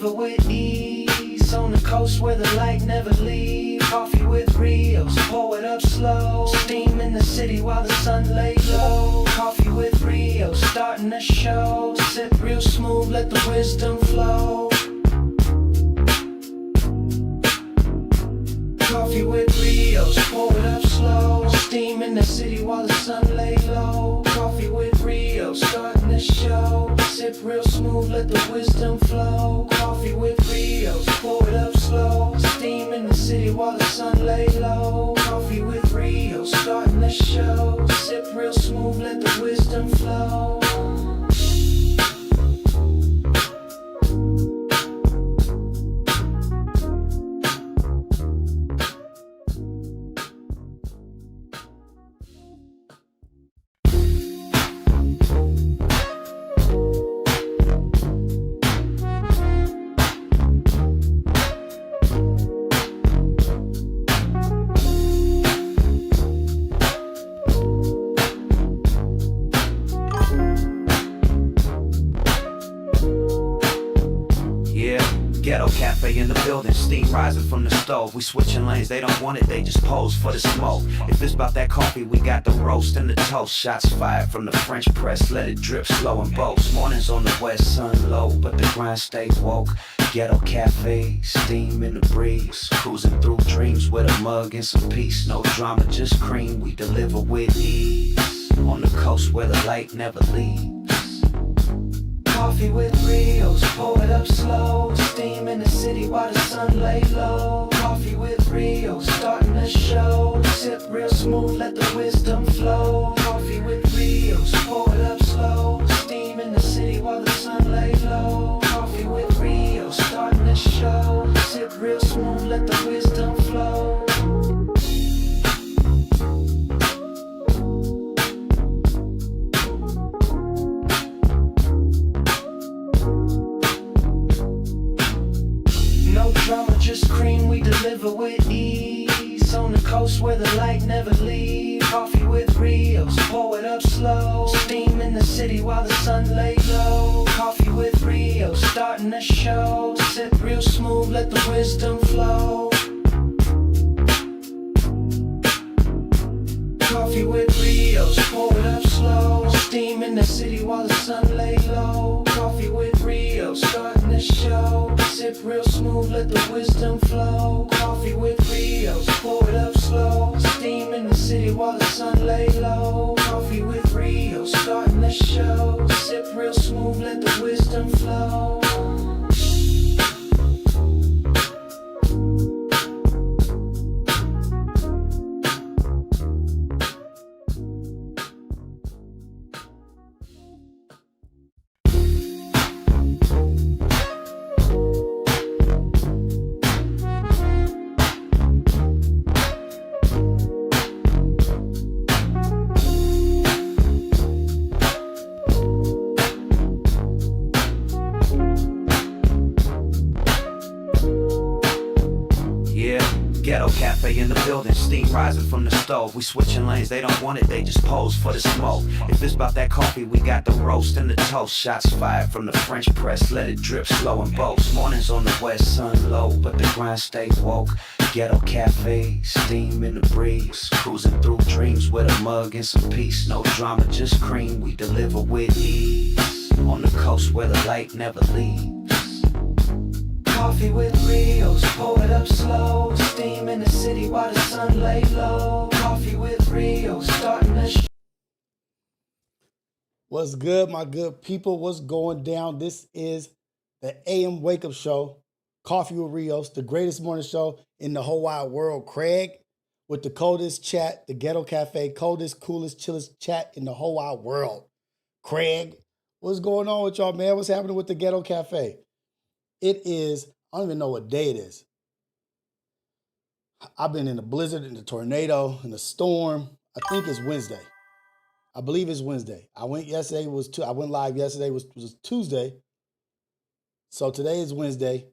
deliver with ease. On the coast where the light never leaves. Coffee with Rios, pour it up slow. Steam in the city while the sun lay low. Coffee with Rios, starting the show. Sip real smooth, let the wisdom flow. Coffee with Rios, pour it up slow. Steam in the city while the sun lay low. Coffee with Rios, starting the show. Sip real smooth, let the wisdom flow. Coffee with Rios, pour it up slow. Steam in the city while the sun lay low. Coffee with Rios, starting the show. Sip real smooth, let the wisdom flow. Ghetto cafe in the building, steam rising from the stove. We switching lanes, they don't want it, they just pose for the smoke. If it's about that coffee, we got the roast and the toast. Shots fired from the French press, let it drip slow and boast. Mornings on the west, sun low, but the grind stays woke. Ghetto cafe, steam in the breeze. Cruising through dreams with a mug and some peace. No drama, just cream, we deliver with ease. On the coast where the light never leaves. Coffee with Rios, pour it up slow. Steam in the city while the sun lay low. Coffee with Rios, starting the show. Sip real smooth, let the wisdom flow. Coffee with Rios, pour it up slow. Steam in the city while the sun lay low. Coffee with Rios, starting the show. Sip real smooth, let the wisdom flow. No drama, just cream, we deliver with ease. On the coast where the light never leaves. Coffee with Rios, pour it up slow. Steam in the city while the sun lay low. Coffee with Rios, starting the show. Sip real smooth, let the wisdom flow. Coffee with Rios, pour it up slow. Steam in the city while the sun lay low. Coffee with Rios, starting the show. Sip real smooth, let the wisdom flow. Coffee with Rios, pour it up slow. Steam in the city while the sun lay low. Coffee with Rios, starting the show. Sip real smooth, let the wisdom flow. Ghetto cafe in the building, steam rising from the stove. We switching lanes, they don't want it, they just pose for the smoke. If it's about that coffee, we got the roast and the toast. Shots fired from the French press, let it drip slow and boast. Mornings on the west, sun low, but the grind stays woke. Ghetto cafe, steam in the breeze. Cruising through dreams with a mug and some peace. No drama, just cream, we deliver with ease. On the coast where the light never leaves. Coffee with Rios, pour it up slow. Steam in the city while the sun lay low. Coffee with Rios, starting the What's good, my good people? What's going down? This is the AM Wake Up Show, Coffee with Rios, the greatest morning show in the whole wide world. Craig with the coldest chat, the Ghetto Cafe, coldest, coolest, chillest chat in the whole wide world. Craig, what's going on with y'all, man? What's happening with the Ghetto Cafe? It is, I don't even know what day it is. I've been in the blizzard, in the tornado, in the storm. I think it's Wednesday. I believe it's Wednesday. I went live yesterday, was Tuesday. So today is Wednesday.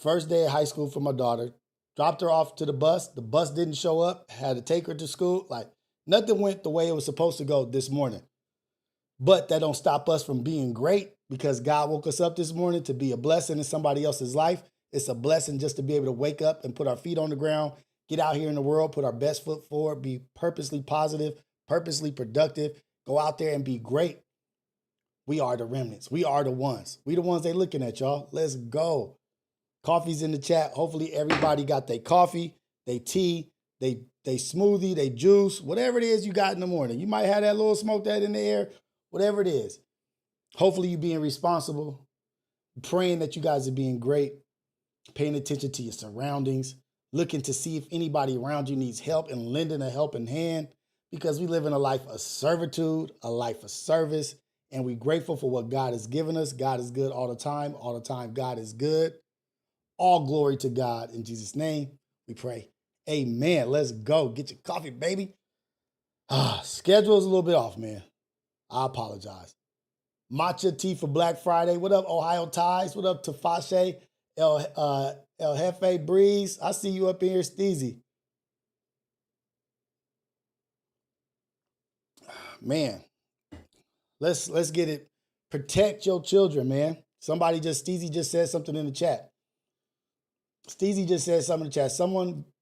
First day of high school for my daughter. Dropped her off to the bus. The bus didn't show up. Had to take her to school. Like, nothing went the way it was supposed to go this morning. But that don't stop us from being great, because God woke us up this morning to be a blessing in somebody else's life. It's a blessing just to be able to wake up and put our feet on the ground, get out here in the world, put our best foot forward, be purposely positive, purposely productive, go out there and be great. We are the remnants. We are the ones. We the ones they looking at, y'all. Let's go. Coffee's in the chat. Hopefully everybody got their coffee, their tea, they smoothie, they juice, whatever it is you got in the morning. You might have that little smoke that in the air, whatever it is. Hopefully you being responsible, praying that you guys are being great, paying attention to your surroundings, looking to see if anybody around you needs help and lending a helping hand, because we live in a life of servitude, a life of service, and we're grateful for what God has given us. God is good all the time. All the time, God is good. All glory to God. In Jesus' name, we pray. Amen. Let's go. Get your coffee, baby. Schedule is a little bit off, man. I apologize. Matcha tea for Black Friday. What up, Ohio Ties? What up, Tafashe? El Jefe Breeze. I see you up in here, Steezy. Man, let's get it. Protect your children, man. Steezy just said something in the chat. Steezy just said something in the chat.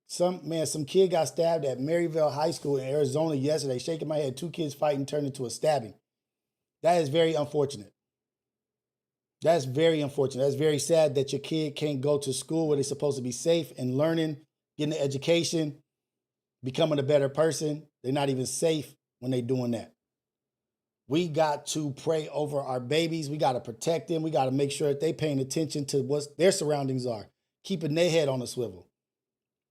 Some kid got stabbed at Maryville High School in Arizona yesterday. Shaking my head. 2 kids fighting turned into a stabbing. That is very unfortunate. That's very unfortunate. That's very sad that your kid can't go to school where they're supposed to be safe and learning, getting an education, becoming a better person. They're not even safe when they're doing that. We got to pray over our babies. We got to protect them. We got to make sure that they're paying attention to what their surroundings are, keeping their head on a swivel.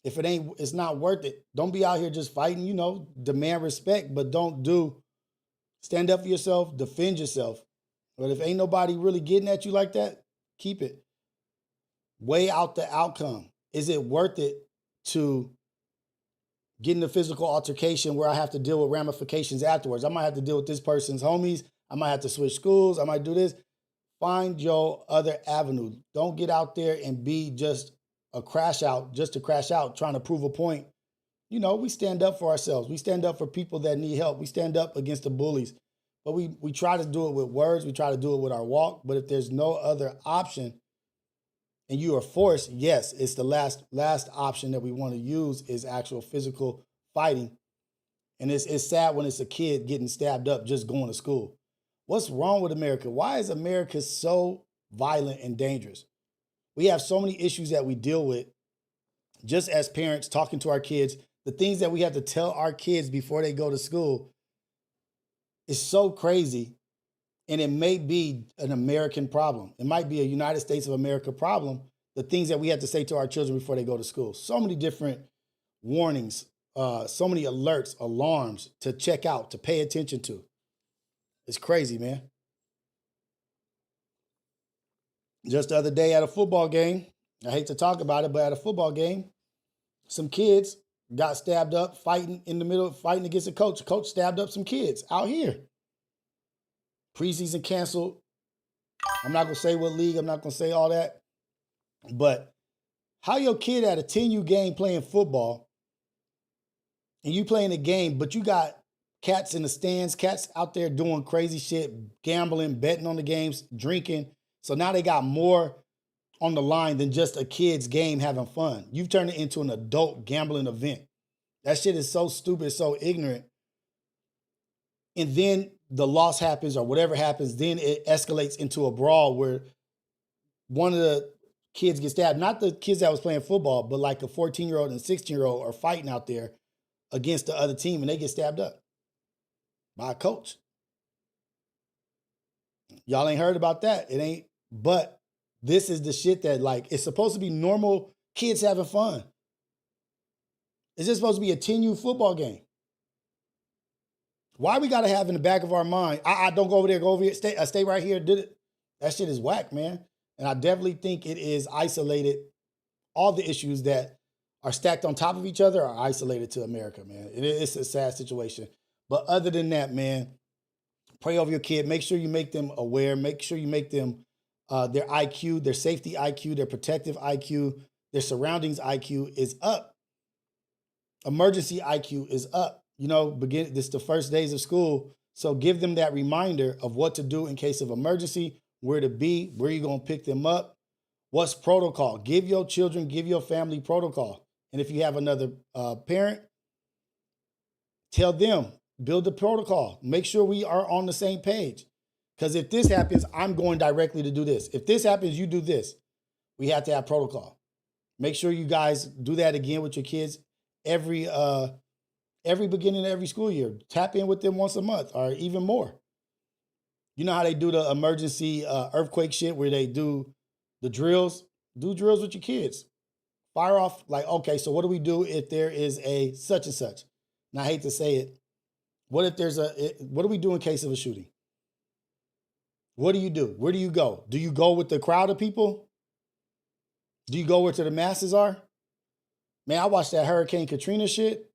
If it's not worth it. Don't be out here just fighting, demand respect, but stand up for yourself, defend yourself. But if ain't nobody really getting at you like that, keep it. Weigh out the outcome. Is it worth it to get in a physical altercation where I have to deal with ramifications afterwards? I might have to deal with this person's homies. I might have to switch schools. I might do this. Find your other avenue. Don't get out there and be just a crash out, just to crash out, trying to prove a point. We stand up for ourselves. We stand up for people that need help. We stand up against the bullies. But we try to do it with words. We try to do it with our walk. But if there's no other option and you are forced, yes, it's the last option that we want to use is actual physical fighting. And it's sad when it's a kid getting stabbed up just going to school. What's wrong with America? Why is America so violent and dangerous? We have so many issues that we deal with just as parents talking to our kids. The things that we have to tell our kids before they go to school is so crazy, and it may be an American problem. It might be a United States of America problem, the things that we have to say to our children before they go to school. So many different warnings, so many alerts, alarms to check out, to pay attention to. It's crazy, man. Just the other day at a football game, I hate to talk about it, but at a football game, some kids got stabbed up fighting in the middle, fighting against a coach. A coach stabbed up some kids out here. Preseason canceled. I'm not going to say what league. I'm not going to say all that. But how your kid at a 10U game playing football and you playing a game, but you got cats in the stands, cats out there doing crazy shit, gambling, betting on the games, drinking. So now they got more on the line than just a kid's game having fun. You've turned it into an adult gambling event. That shit is so stupid, so ignorant. And then the loss happens or whatever happens, then it escalates into a brawl where one of the kids gets stabbed. Not the kids that was playing football, but like a 14-year-old and a 16-year-old are fighting out there against the other team and they get stabbed up by a coach. Y'all ain't heard about that. It ain't, but this is the shit that it's supposed to be normal kids having fun. It's just supposed to be a 10U football game. Why we got to have in the back of our mind, I don't go over there, go over here, stay right here, did it. That shit is whack, man. And I definitely think it is isolated. All the issues that are stacked on top of each other are isolated to America, man. It's a sad situation. But other than that, man, pray over your kid. Make sure you make them aware. Make sure you make them their IQ, their safety IQ, their protective IQ, their surroundings IQ is up. Emergency IQ is up. This is the first days of school. So give them that reminder of what to do in case of emergency, where to be, where you're going to pick them up, what's protocol. Give your children, give your family protocol. And if you have another parent, tell them, build the protocol. Make sure we are on the same page. Because if this happens, I'm going directly to do this. If this happens, you do this. We have to have protocol. Make sure you guys do that again with your kids every beginning of every school year. Tap in with them once a month or even more. You know how they do the emergency earthquake shit where they do the drills? Do drills with your kids. Fire off like, okay, so what do we do if there is a such and such? And I hate to say it. What do we do in case of a shooting? What do you do? Where do you go? Do you go with the crowd of people? Do you go where the masses are? Man, I watched that Hurricane Katrina shit.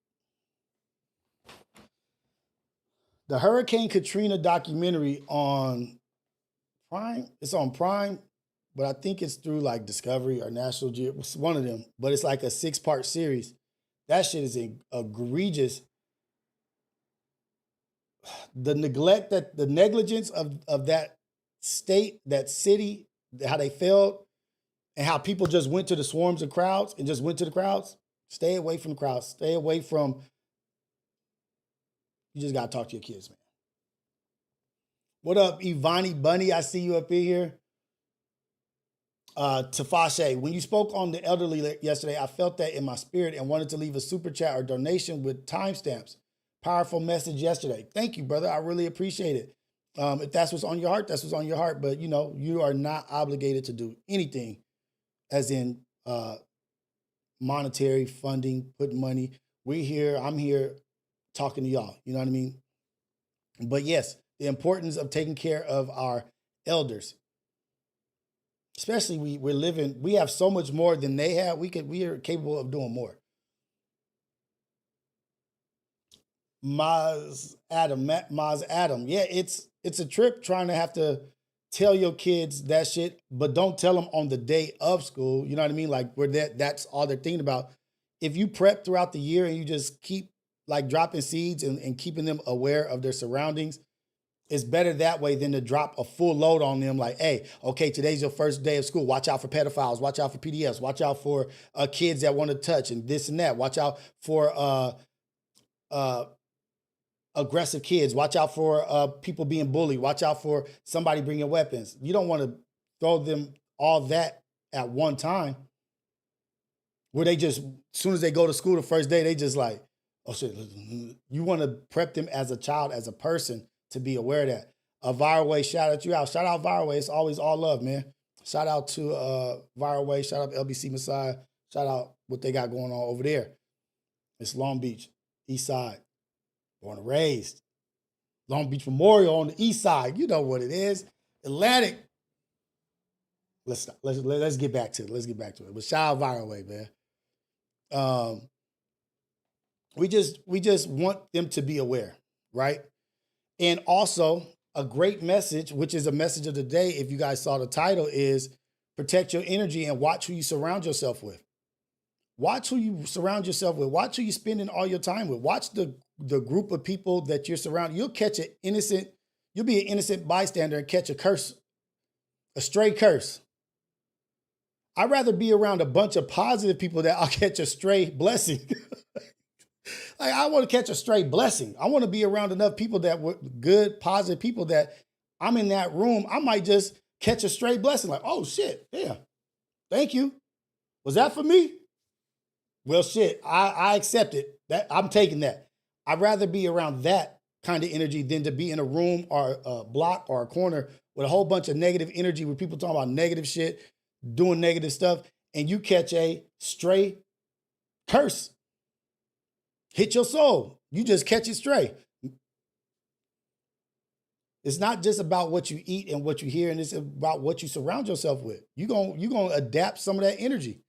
The Hurricane Katrina documentary on Prime. It's on Prime, but I think it's through like Discovery or National Geographic. It's one of them, but it's like a 6-part series. That shit is egregious. The negligence of that state, that city, how they failed, and how people just went to the swarms of crowds and just went to the crowds. Stay away from the crowds. Stay away from. You just gotta talk to your kids, man. What up, Ivani Bunny? I see you up in here. Tafashe, when you spoke on the elderly yesterday, I felt that in my spirit and wanted to leave a super chat or donation with timestamps. Powerful message yesterday. Thank you, brother. I really appreciate it. If that's what's on your heart, that's what's on your heart. But, you know, you are not obligated to do anything as in monetary funding, putting money. We're here. I'm here talking to y'all. You know what I mean? But yes, the importance of taking care of our elders. Especially we have so much more than they have. We are capable of doing more. Maz Adam. Yeah, it's a trip trying to have to tell your kids that shit, but don't tell them on the day of school. You know what I mean? Like where that's all they're thinking about. If you prep throughout the year and you just keep like dropping seeds and keeping them aware of their surroundings, it's better that way than to drop a full load on them. Like, hey, okay, today's your first day of school. Watch out for pedophiles. Watch out for PDFs. Watch out for kids that want to touch and this and that. Watch out for aggressive kids. Watch out for people being bullied. Watch out for somebody bringing weapons. You don't want to throw them all that at one time where they just, as soon as they go to school the first day, they just like, oh shit. You want to prep them as a child, as a person, to be aware of that. Viral Way, shout out you out. Shout out Viral Way. It's always all love, man. Shout out to Viral Way. Shout out to LBC Messiah. Shout out what they got going on over there. It's Long Beach, East Side. Born and raised. Long Beach Memorial on the East Side. You know what it is. Atlantic. Let's get back to it. Let's get back to it. But shout out Viral Way, man. We just want them to be aware, right? And also, a great message, which is a message of the day, if you guys saw the title, is protect your energy and watch who you surround yourself with. Watch who you surround yourself with. Watch who you're spending all your time with. Watch the group of people that you're surrounded. You'll be an innocent bystander and catch a curse, a stray curse. I'd rather be around a bunch of positive people that I'll catch a stray blessing. Like, I want to catch a stray blessing. I want to be around enough people that were good, positive people that I'm in that room. I might just catch a stray blessing. Like, oh shit, yeah. Thank you. Was that for me? Well, shit, I accept it. I'm taking that. I'd rather be around that kind of energy than to be in a room or a block or a corner with a whole bunch of negative energy where people talking about negative shit, doing negative stuff, and you catch a stray curse. Hit your soul. You just catch it stray. It's not just about what you eat and what you hear, and it's about what you surround yourself with. You're gonna adapt some of that energy.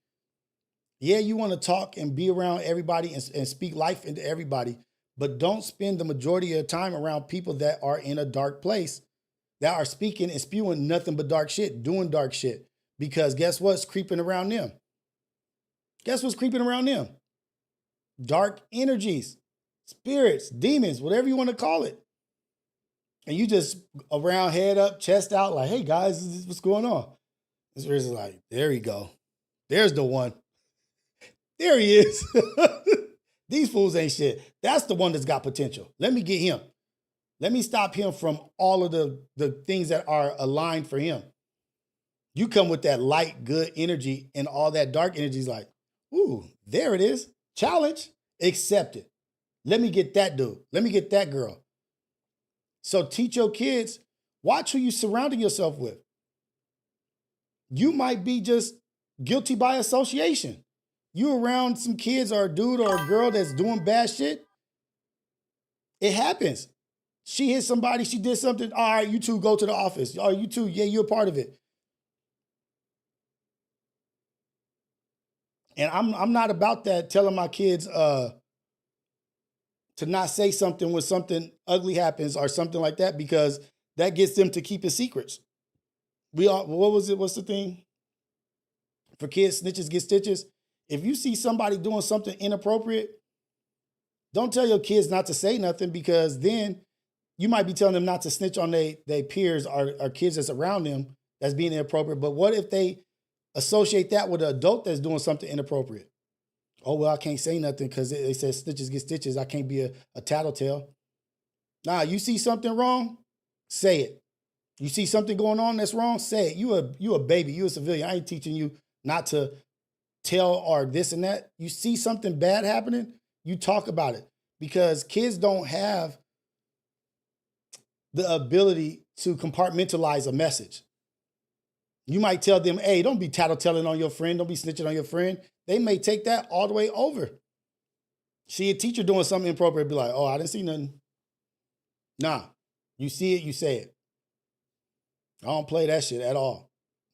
Yeah, you want to talk and be around everybody and speak life into everybody, but don't spend the majority of your time around people that are in a dark place, that are speaking and spewing nothing but dark shit, doing dark shit. Because guess what's creeping around them? Guess what's creeping around them? Dark energies, spirits, demons, whatever you want to call it. And you just around, head up, chest out, like, hey guys, what's going on? This Rios is like, there you go. There's the one. There he is. These fools ain't shit. That's the one that's got potential. Let me get him. Let me stop him from all of the things that are aligned for him. You come with that light, good energy, and all that dark energy is like, ooh, there it is. Challenge, accept it. Let me get that dude. Let me get that girl. So teach your kids, watch who you're surrounding yourself with. You might be just guilty by association. You around some kids or a dude or a girl that's doing bad shit. It happens. She hit somebody, she did something. All right, you two go to the office. Oh, you two, yeah, you're a part of it. And I'm not about that telling my kids to not say something when something ugly happens or something like that, because that gets them to keeping secrets. What was it? What's the thing? For kids, snitches get stitches. If you see somebody doing something inappropriate, don't tell your kids not to say nothing, because then you might be telling them not to snitch on their peers or kids that's around them that's being inappropriate. But what if they associate that with an adult that's doing something inappropriate? Oh, well, I can't say nothing because they said snitches get stitches. I can't be a tattletale. Nah, you see something wrong, say it. You see something going on that's wrong, say it. You a baby, you a civilian. I ain't teaching you not to tell or this and that. You see something bad happening, you talk about it, because kids don't have the ability to compartmentalize a message. You might tell them, hey, don't be tattletelling on your friend. Don't be snitching on your friend. They may take that all the way over. See a teacher doing something inappropriate, be like, oh, I didn't see nothing. Nah, you see it, you say it. I don't play that shit at all.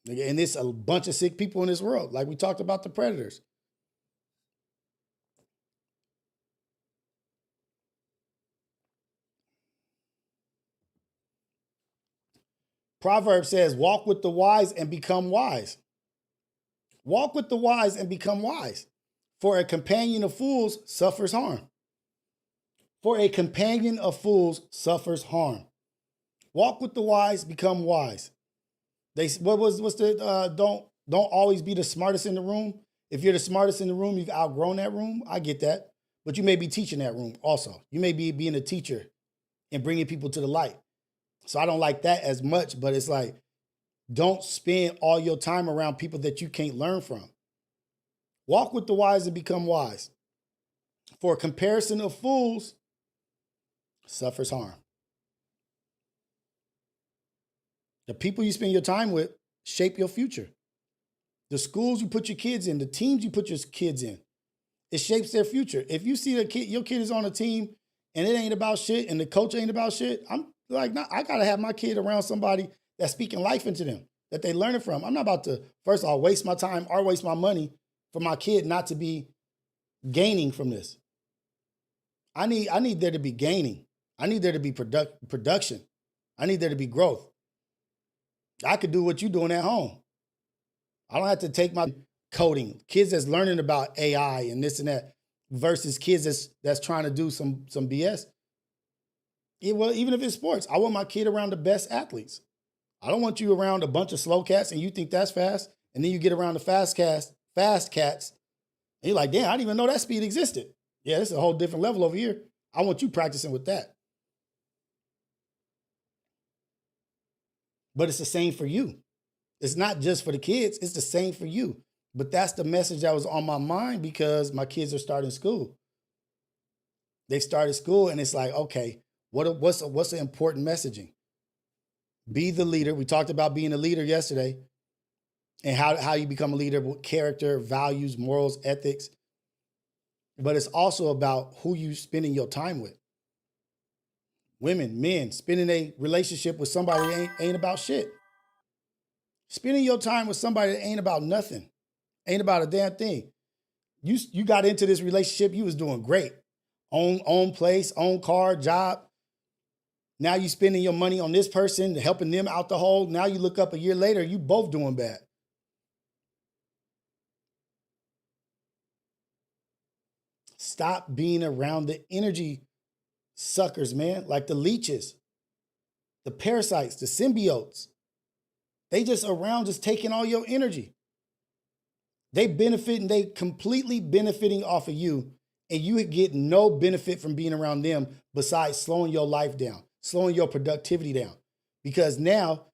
And there's a bunch of sick people in this world. Like we talked about the predators. Proverb says, walk with the wise and become wise. Walk with the wise and become wise. For a companion of fools suffers harm. For a companion of fools suffers harm. Walk with the wise, become wise. Don't always be the smartest in the room. If you're the smartest in the room, you've outgrown that room. I get that. But you may be teaching that room also. You may be being a teacher and bringing people to the light. So I don't like that as much, but it's like, don't spend all your time around people that you can't learn from. Walk with the wise and become wise. For a comparison of fools suffers harm. The people you spend your time with shape your future. The schools you put your kids in, the teams you put your kids in, it shapes their future. If you see your kid is on a team and it ain't about shit and the coach ain't about shit, I'm like, nah, I gotta have my kid around somebody that's speaking life into them, that they learning from. I'm not about to, first of all, waste my time or waste my money for my kid not to be gaining from this. I need there to be gaining. I need there to be production. I need there to be growth. I could do what you're doing at home. I don't have to take my coding. Kids that's learning about AI and this and that versus kids that's trying to do some BS. Well, even if it's sports, I want my kid around the best athletes. I don't want you around a bunch of slow cats and you think that's fast, and then you get around the fast cats, and you're like, damn, I didn't even know that speed existed. Yeah, this is a whole different level over here. I want you practicing with that. But it's the same for you. It's not just for the kids, it's the same for you. But that's the message that was on my mind because my kids are starting school. They started school and it's like, okay, what's the important messaging? Be the leader. We talked about being a leader yesterday and how you become a leader with character, values, morals, ethics. But it's also about who you spending your time with. Women, men, spending a relationship with somebody that ain't about shit. Spending your time with somebody that ain't about nothing, ain't about a damn thing. You got into this relationship, you was doing great. Own place, own car, job. Now you spending your money on this person, helping them out the hole. Now you look up a year later, you both doing bad. Stop being around the energy suckers, man, like the leeches. the parasites, the symbiotes. They just around just taking all your energy. They benefiting, they completely benefiting off of you, and you get no benefit from being around them besides slowing your life down, slowing your productivity down. Because now,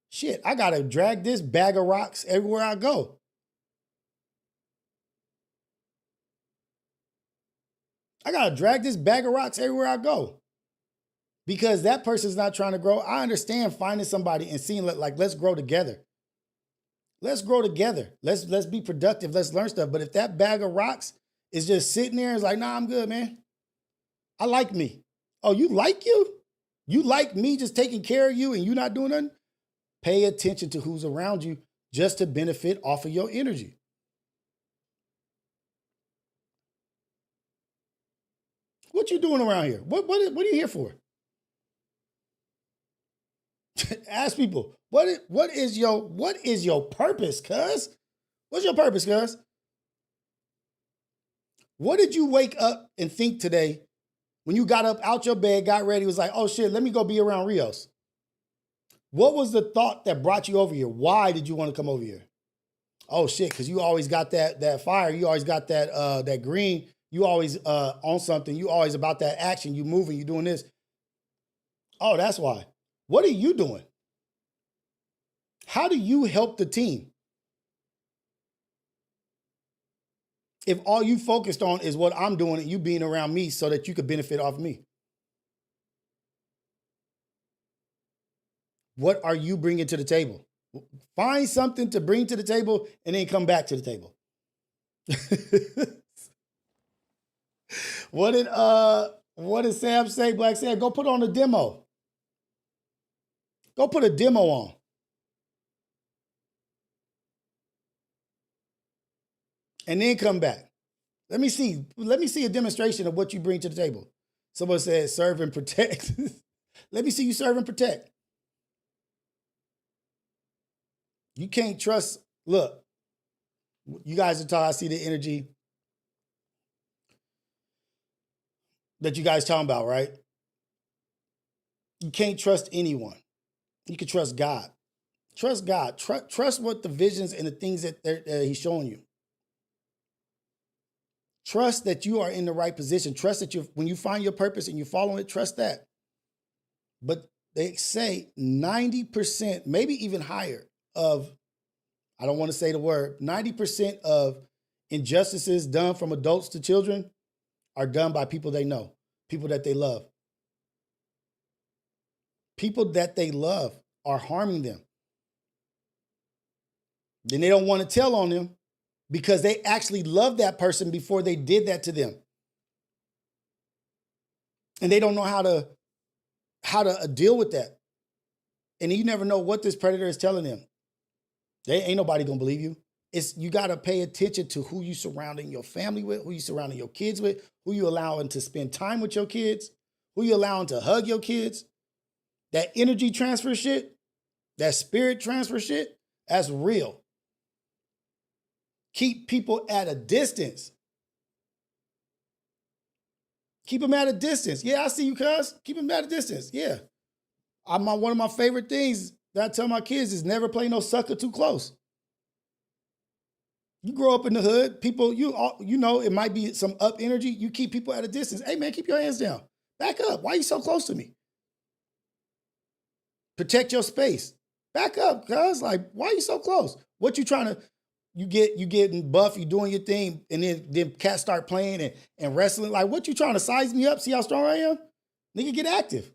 shit, I gotta drag this bag of rocks everywhere I go. I gotta drag this bag of rocks everywhere I go. Because that person's not trying to grow. I understand finding somebody and seeing like, let's grow together. Let's grow together. Let's be productive. Let's learn stuff. But if that bag of rocks is just sitting there and it's like, nah, I'm good, man. I like me. Oh, you like you? You like me just taking care of you and you not doing nothing? Pay attention to who's around you just to benefit off of your energy. What you doing around here? What are you here for? Ask people, what is your purpose, cuz? What's your purpose, cuz? What did you wake up and think today when you got up out your bed, got ready, was like, oh shit, let me go be around Rios? What was the thought that brought you over here? Why did you want to come over here? Oh shit, because you always got that fire. You always got that green. You always on something. You always about that action. You moving, you doing this. Oh, that's why. What are you doing? How do you help the team? If all you focused on is what I'm doing and you being around me so that you could benefit off me. What are you bringing to the table? Find something to bring to the table and then come back to the table. What did Sam say? Black Sam, go put on a demo. Go put a demo on. And then come back. Let me see a demonstration of what you bring to the table. Someone said serve and protect. Let me see you serve and protect. You can't trust, look, you guys are talking, I see the energy that you guys talking about, right? You can't trust anyone. You can trust God. Trust God. Trust what the visions and the things that he's showing you. Trust that you are in the right position. Trust that when you find your purpose and you follow it, trust that. But they say 90%, maybe even higher of, I don't want to say the word, 90% of injustices done from adults to children are done by people they know, people that they love. People that they love are harming them. Then they don't want to tell on them because they actually loved that person before they did that to them. And they don't know how to deal with that. And you never know what this predator is telling them. Ain't nobody gonna believe you. You gotta pay attention to who you surrounding your family with, who you surrounding your kids with, who you allowing to spend time with your kids, who you allowing to hug your kids. That energy transfer shit, that spirit transfer shit, that's real. Keep people at a distance. Keep them at a distance. Yeah, I see you, cuz. Keep them at a distance. Yeah. One of my favorite things that I tell my kids is never play no sucker too close. You grow up in the hood, people, you know, it might be some up energy. You keep people at a distance. Hey, man, keep your hands down. Back up. Why are you so close to me? Protect your space. Back up, cuz. Like, why are you so close? What you trying to, you getting buff, you doing your thing, and then cats start playing and wrestling. Like, what you trying to size me up, see how strong I am? Nigga, get active.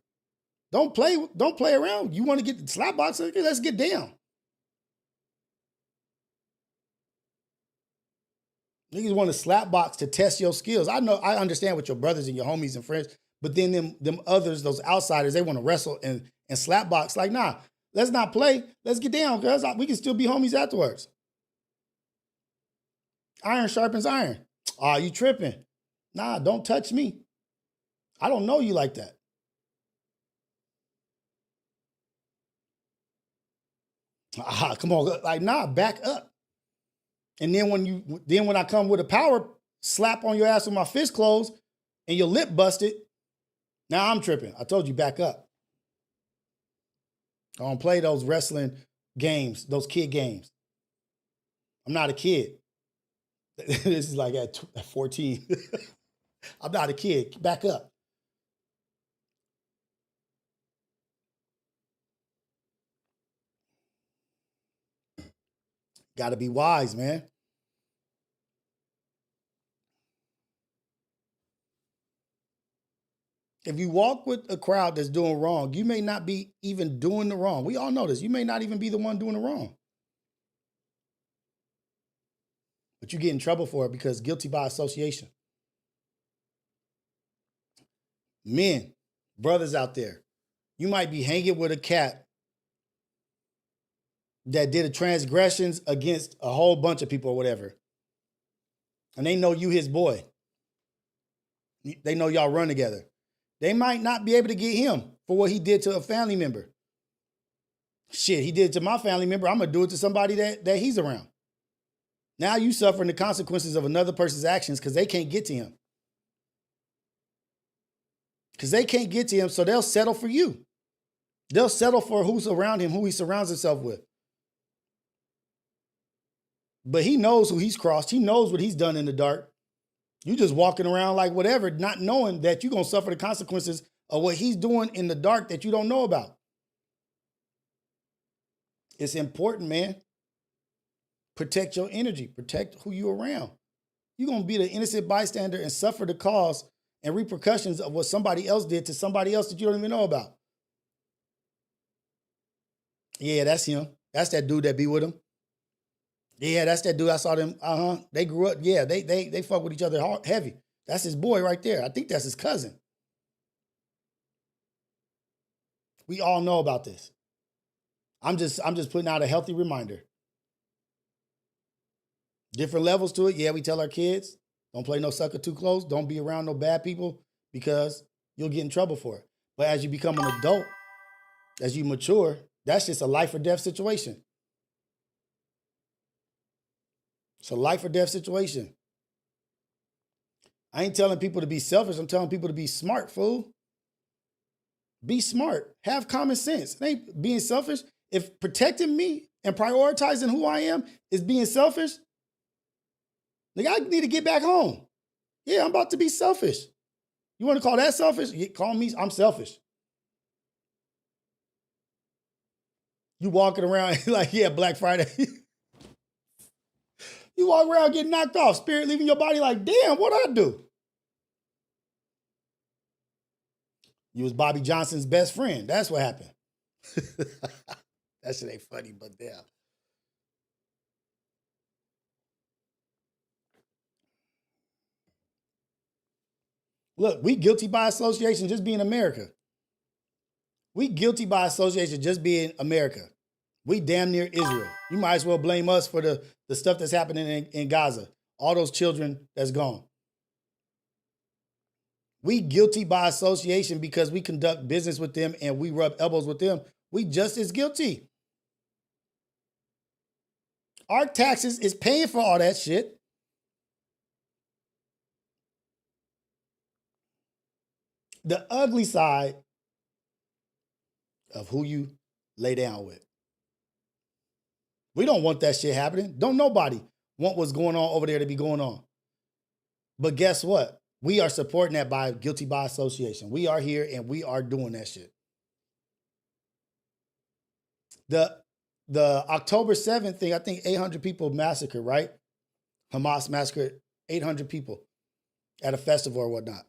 Don't play around. You want to get the slap box? Okay, let's get down. Niggas want to slap box to test your skills. I know, I understand with your brothers and your homies and friends, but then them others, those outsiders, they want to wrestle and slap box. Like, nah, let's not play. Let's get down, cuz we can still be homies afterwards. Iron sharpens iron. Ah, you tripping. Nah, don't touch me. I don't know you like that. Ah, come on, like, nah, back up. And then when I come with a power slap on your ass with my fist closed and your lip busted, now I'm tripping. I told you, back up. I don't play those wrestling games, those kid games. I'm not a kid. This is like at 14. I'm not a kid. Back up. Got to be wise, man. If you walk with a crowd that's doing wrong, you may not be even doing the wrong. We all know this. You may not even be the one doing the wrong. But you get in trouble for it because guilty by association. Men, brothers out there, you might be hanging with a cat that did a transgressions against a whole bunch of people or whatever. And they know you his boy. They know y'all run together. They might not be able to get him for what he did to a family member. Shit, he did it to my family member. I'm going to do it to somebody that he's around. Now you suffering the consequences of another person's actions because they can't get to him. Because they can't get to him, so they'll settle for you. They'll settle for who's around him, who he surrounds himself with. But he knows who he's crossed. He knows what he's done in the dark. You just walking around like whatever, not knowing that you're going to suffer the consequences of what he's doing in the dark that you don't know about. It's important, man. Protect your energy. Protect who you're around. You're going to be the innocent bystander and suffer the cause and repercussions of what somebody else did to somebody else that you don't even know about. Yeah, that's him. That's that dude that be with him. Yeah, that's that dude. I saw them. They grew up. Yeah, they fuck with each other heavy. That's his boy right there. I think that's his cousin. We all know about this. I'm just putting out a healthy reminder. Different levels to it. Yeah, we tell our kids, don't play no sucker too close. Don't be around no bad people because you'll get in trouble for it. But as you become an adult, as you mature, that's just a life or death situation. It's a life or death situation. I ain't telling people to be selfish. I'm telling people to be smart, fool. Be smart. Have common sense. It ain't being selfish. If protecting me and prioritizing who I am is being selfish, nigga, I need to get back home. Yeah, I'm about to be selfish. You want to call that selfish? Call me, I'm selfish. You walking around like, yeah, Black Friday. You walk around getting knocked off, spirit leaving your body like, damn, what'd I do? You was Bobby Johnson's best friend. That's what happened. That shit ain't funny, but damn. Look, we guilty by association just being America. We guilty by association just being America. We damn near Israel. You might as well blame us for the stuff that's happening in Gaza. All those children that's gone. We guilty by association because we conduct business with them and we rub elbows with them. We just as guilty. Our taxes is paying for all that shit. The ugly side of who you lay down with. We don't want that shit happening. Don't nobody want what's going on over there to be going on. But guess what? We are supporting that by guilty by association. We are here and we are doing that shit. The October 7th thing, I think 800 people massacred, right? Hamas massacred 800 people at a festival or whatnot.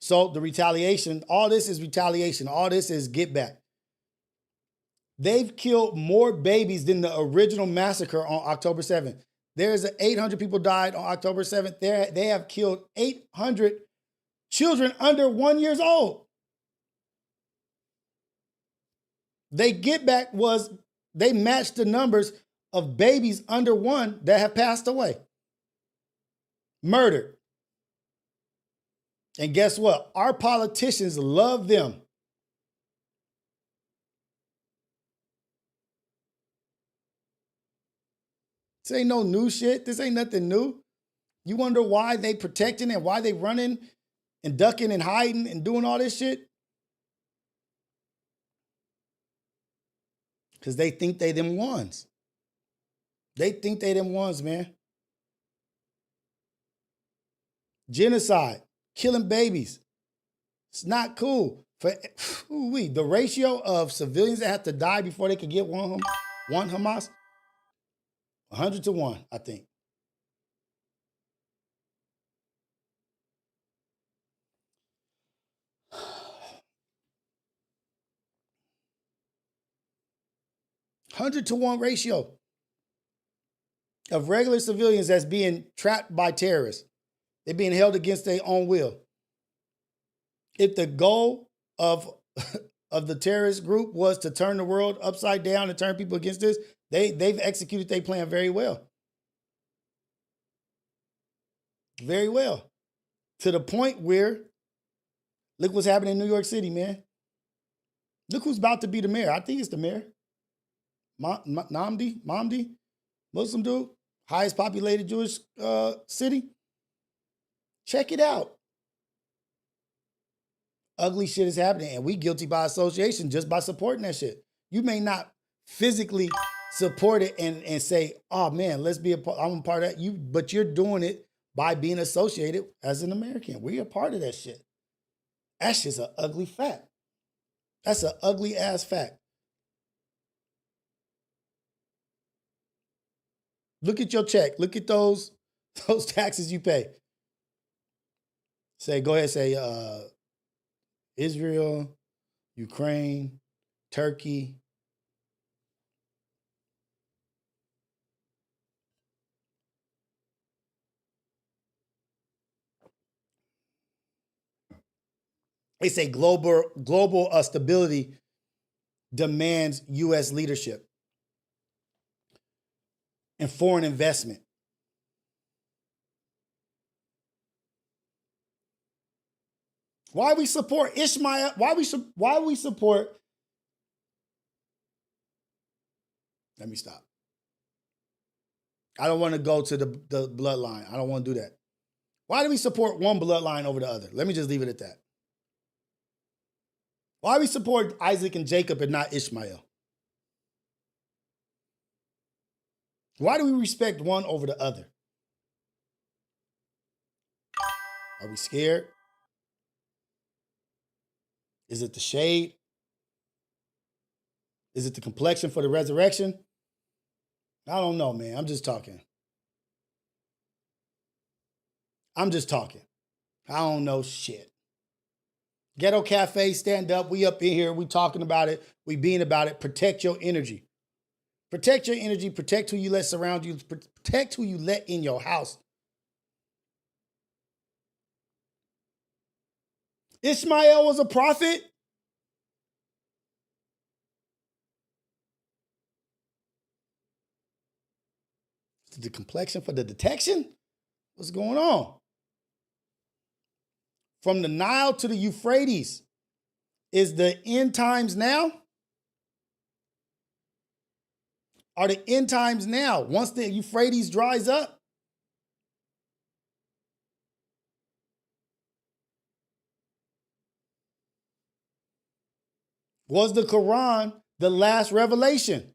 So the retaliation, all this is retaliation. All this is get back. They've killed more babies than the original massacre on October 7th. There's 800 people died on October 7th. They have killed 800 children under 1 year old. They get back was they matched the numbers of babies under 1 that have passed away. Murdered. And guess what? Our politicians love them. This ain't no new shit. This ain't nothing new. You wonder why they protecting and why they running and ducking and hiding and doing all this shit? Because they think they them ones. They think they them ones, man. Genocide, killing babies. It's not cool. The ratio of civilians that have to die before they can get one Hamas, 100 to 1, I think. $100-to-1 ratio of regular civilians that's being trapped by terrorists. They're being held against their own will. If the goal of the terrorist group was to turn the world upside down and turn people against this, they've executed their plan very well. Very well. To the point where, look what's happening in New York City, man. Look who's about to be the mayor. I think it's the mayor. Mamdi, Muslim dude, highest populated Jewish city. Check it out. Ugly shit is happening, and we guilty by association just by supporting that shit. You may not physically support it and say, oh man, let's be I'm a part of that. But you're doing it by being associated as an American. We're a part of that shit. That's just an ugly fact. That's an ugly ass fact. Look at your check. Look at those taxes you pay. Go ahead, say Israel, Ukraine, Turkey. They say global stability demands U.S. leadership and foreign investment. Why we support Ishmael? Why we support? Let me stop. I don't want to go to the bloodline. I don't want to do that. Why do we support one bloodline over the other? Let me just leave it at that. Why we support Isaac and Jacob and not Ishmael? Why do we respect one over the other? Are we scared? Is it the shade? Is it the complexion for the resurrection? I don't know, man. I'm just talking. I don't know shit. Ghetto Cafe, stand up. We up in here. We talking about it. We being about it. Protect your energy. Protect your energy. Protect who you let surround you. Protect who you let in your house. Ishmael was a prophet. The complexion for the detection? What's going on? From the Nile to the Euphrates, is the end times now? Are the end times now? Once the Euphrates dries up? Was the Quran the last revelation?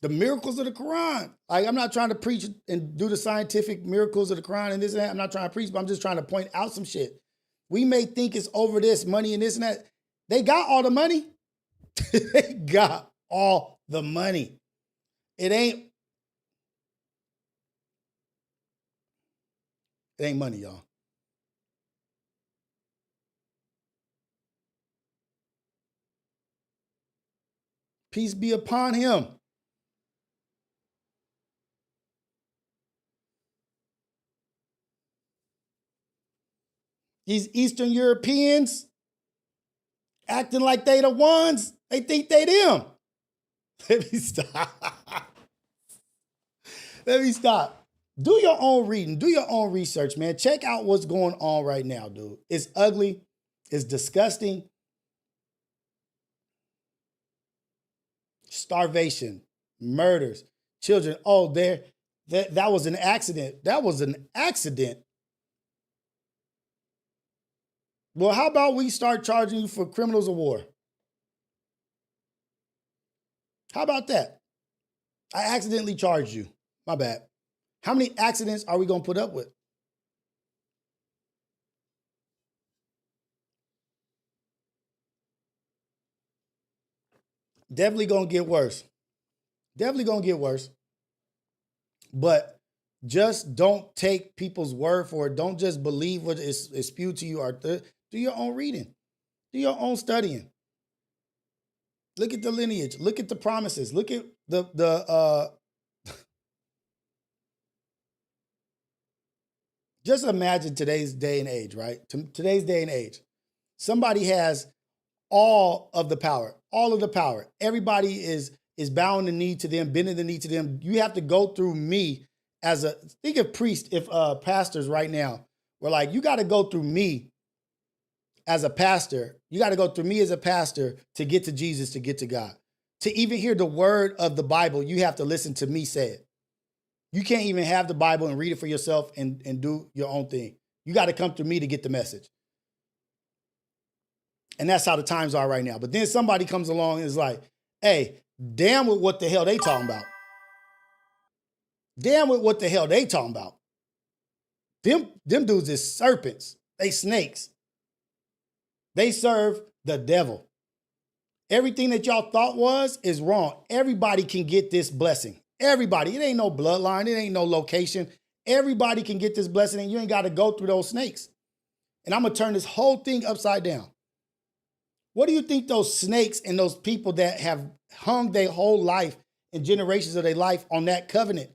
The miracles of the Quran. I'm not trying to preach and do the scientific miracles of the Quran and this and that. I'm not trying to preach, but I'm just trying to point out some shit. We may think it's over this money and this and that. They got all the money. They got all the money. It ain't money, y'all. Peace be upon him. These Eastern Europeans acting like they the ones. They think they them. Let me stop. Let me stop. Do your own reading. Do your own research, man. Check out what's going on right now, dude. It's ugly. It's disgusting. Starvation, murders, children. Oh, that was an accident. That was an accident. Well, how about we start charging you for criminals of war? How about that? I accidentally charged you. My bad. How many accidents are we going to put up with? Definitely going to get worse. Definitely going to get worse. But just don't take people's word for it. Don't just believe what is spewed to you, or do your own reading. Do your own studying. Look at the lineage. Look at the promises. Look at the just imagine today's day and age, right? Today's day and age. Somebody has all of the power, all of the power. Everybody is bowing the knee to them, bending the knee to them. You have to go through me as a, think of priests, if pastors right now were like, you got to go through me as a pastor. You got to go through me as a pastor to get to Jesus, to get to God. To even hear the word of the Bible, you have to listen to me say it. You can't even have the Bible and read it for yourself and do your own thing. You got to come through me to get the message. And that's how the times are right now. But then somebody comes along and is like, hey, damn with what the hell they talking about. Damn with what the hell they talking about. Them dudes is serpents. They snakes. They serve the devil. Everything that y'all thought is wrong. Everybody can get this blessing. Everybody. It ain't no bloodline. It ain't no location. Everybody can get this blessing, and you ain't got to go through those snakes. And I'm going to turn this whole thing upside down. What do you think those snakes and those people that have hung their whole life and generations of their life on that covenant?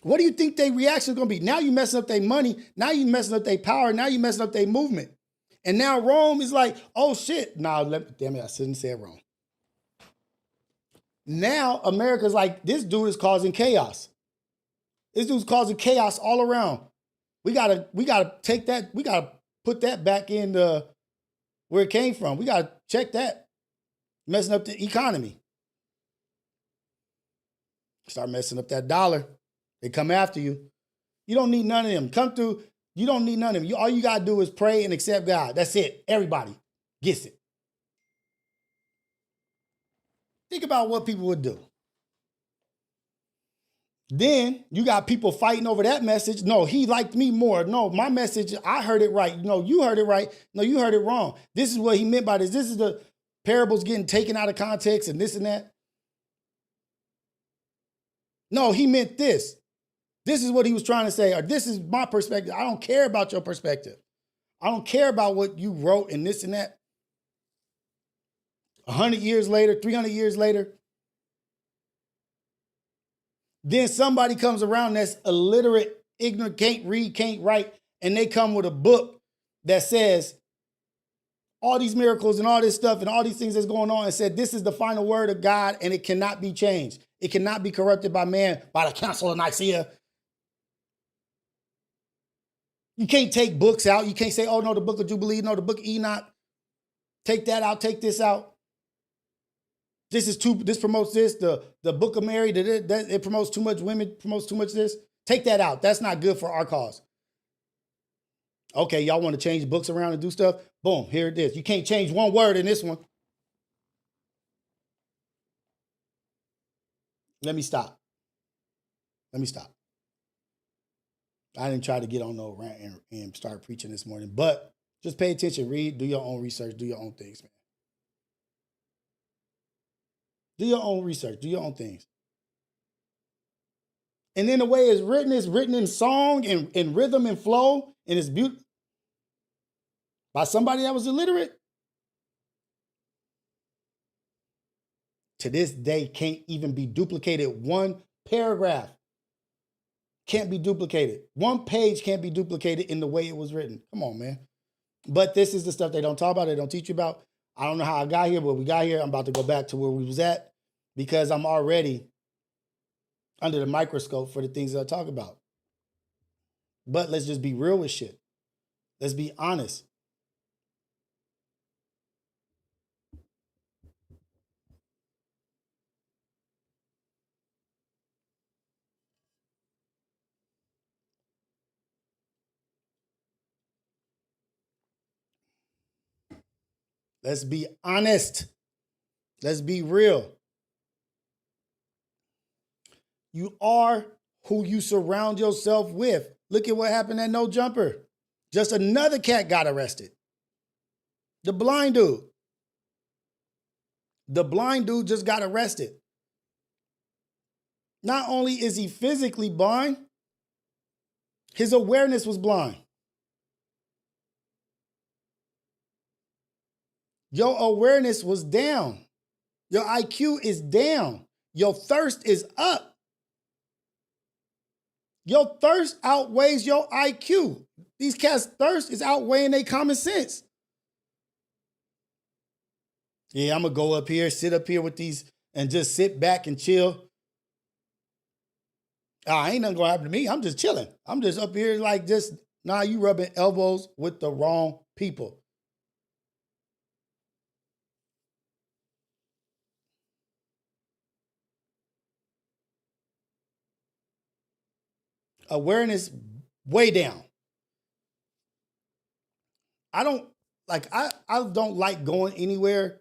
What do you think their reaction is going to be? Now you messing up their money. Now you messing up their power. Now you messing up their movement. And now Rome is like, oh shit. Nah, damn it, I shouldn't say it wrong. Now America's like, this dude is causing chaos. This dude's causing chaos all around. We gotta take that, we gotta put that back in where it came from. We gotta check that. Messing up the economy. Start messing up that dollar. They come after you. You don't need none of them. Come through. You don't need none of them. All you got to do is pray and accept God. That's it. Everybody gets it. Think about what people would do. Then you got people fighting over that message. No, he liked me more. No, my message, I heard it right. No, you heard it right. No, you heard it wrong. This is what he meant by this. This is the parables getting taken out of context and this and that. No, he meant this. This is what he was trying to say, or this is my perspective. I don't care about your perspective. I don't care about what you wrote and this and that. 100 years later, 300 years later, then somebody comes around that's illiterate, ignorant, can't read, can't write, and they come with a book that says all these miracles and all this stuff and all these things that's going on, and said this is the final word of God and it cannot be changed. It cannot be corrupted by man, by the Council of Nicaea. You can't take books out. You can't say, oh, no, the book of Jubilee, no, the book of Enoch. Take that out, take this out. This promotes this. The book of Mary, it promotes too much women, promotes too much this. Take that out. That's not good for our cause. Okay, y'all want to change books around and do stuff? Boom, here it is. You can't change one word in this one. Let me stop. I didn't try to get on no rant and start preaching this morning, but just pay attention, read, do your own research, do your own things, man. Do your own research, do your own things. And then the way it's written in song and rhythm and flow, and it's beautiful by somebody that was illiterate. To this day, can't even be duplicated. One paragraph can't be duplicated. One page can't be duplicated in the way it was written. Come on, man. But this is the stuff they don't talk about, they don't teach you about. I don't know how I got here, but we got here. I'm about to go back to where we was at because I'm already under the microscope for the things that I talk about. But let's just be real with shit. Let's be honest. Let's be honest. Let's be real. You are who you surround yourself with. Look at what happened at No Jumper. Just another cat got arrested. The blind dude. The blind dude just got arrested. Not only is he physically blind, his awareness was blind. Your awareness was down. Your IQ is down. Your thirst is up. Your thirst outweighs your IQ. These cats' thirst is outweighing their common sense. Yeah, I'm going to go up here, sit up here with these, and just sit back and chill. Ain't nothing going to happen to me. I'm just chilling. I'm just up here like just, you rubbing elbows with the wrong people. Awareness way down. I don't like going anywhere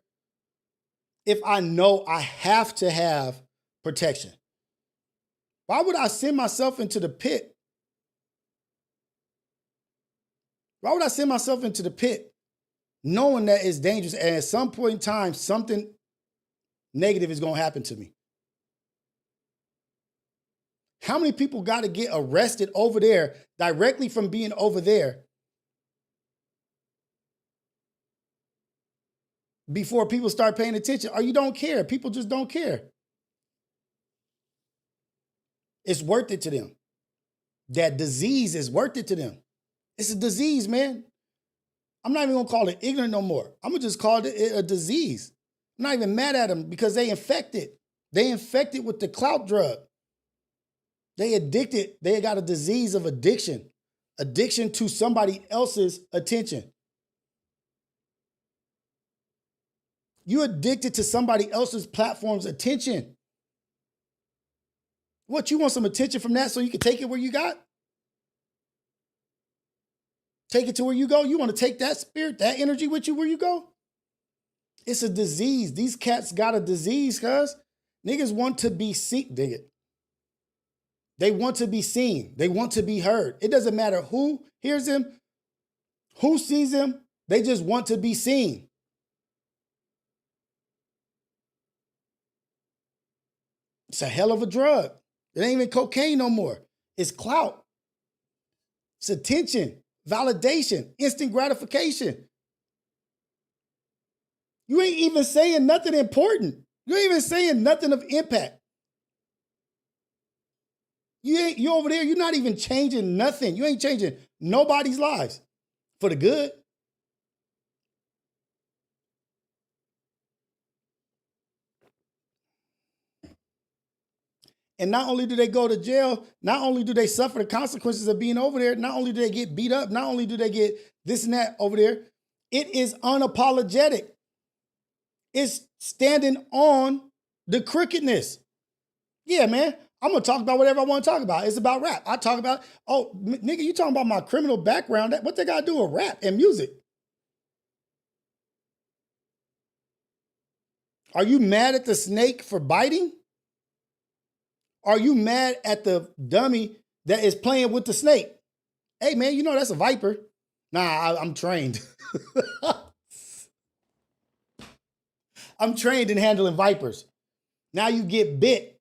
if I know I have to have protection. Why would I send myself into the pit? Why would I send myself into the pit knowing that it's dangerous and at some point in time something negative is going to happen to me? How many people got to get arrested over there directly from being over there before people start paying attention? Or you don't care. People just don't care. It's worth it to them. That disease is worth it to them. It's a disease, man. I'm not even going to call it ignorant no more. I'm going to just call it a disease. I'm not even mad at them because they infected. They infected with the Clout drug. They addicted. They got a disease of addiction. Addiction to somebody else's attention. You addicted to somebody else's platform's attention. What, you want some attention from that so you can take it where you got? Take it to where you go? You want to take that spirit, that energy with you where you go? It's a disease. These cats got a disease, cuz. Niggas want to be seen. Dig it. They want to be seen. They want to be heard. It doesn't matter who hears him, who sees him. They just want to be seen. It's a hell of a drug. It ain't even cocaine no more. It's clout. It's attention, validation, instant gratification. You ain't even saying nothing important. You ain't even saying nothing of impact. You over there, you're not even changing nothing. You ain't changing nobody's lives for the good. And not only do they go to jail, not only do they suffer the consequences of being over there, not only do they get beat up, not only do they get this and that over there, it is unapologetic. It's standing on the crookedness. Yeah, man. I'm going to talk about whatever I want to talk about. It's about rap. I talk about, nigga, you talking about my criminal background. What they got to do with rap and music? Are you mad at the snake for biting? Are you mad at the dummy that is playing with the snake? Hey, man, you know that's a viper. Nah, I'm trained. I'm trained in handling vipers. Now you get bit.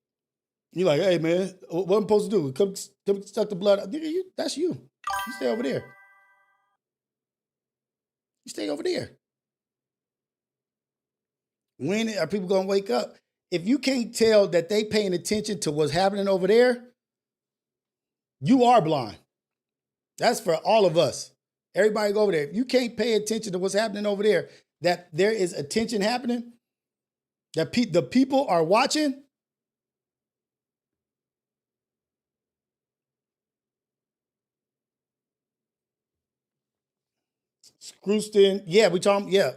You're like, hey, man, what I'm supposed to do? Come suck the blood. That's you. You stay over there. You stay over there. When are people going to wake up? If you can't tell that they paying attention to what's happening over there, you are blind. That's for all of us. Everybody go over there. If you can't pay attention to what's happening over there, that there is attention happening, that the people are watching, Screwston, yeah, we talking, yeah.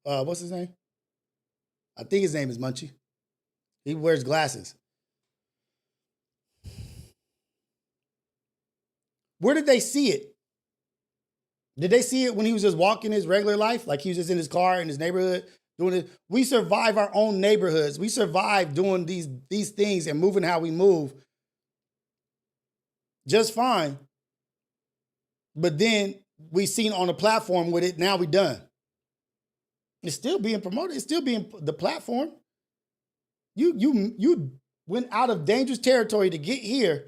What's his name? I think his name is Munchie. He wears glasses. Where did they see it? Did they see it when he was just walking his regular life? Like he was just in his car in his neighborhood doing it. We survive our own neighborhoods. We survive doing these things and moving how we move just fine. But then we seen on a platform with it. Now we done. It's still being promoted. It's still being the platform. You went out of dangerous territory to get here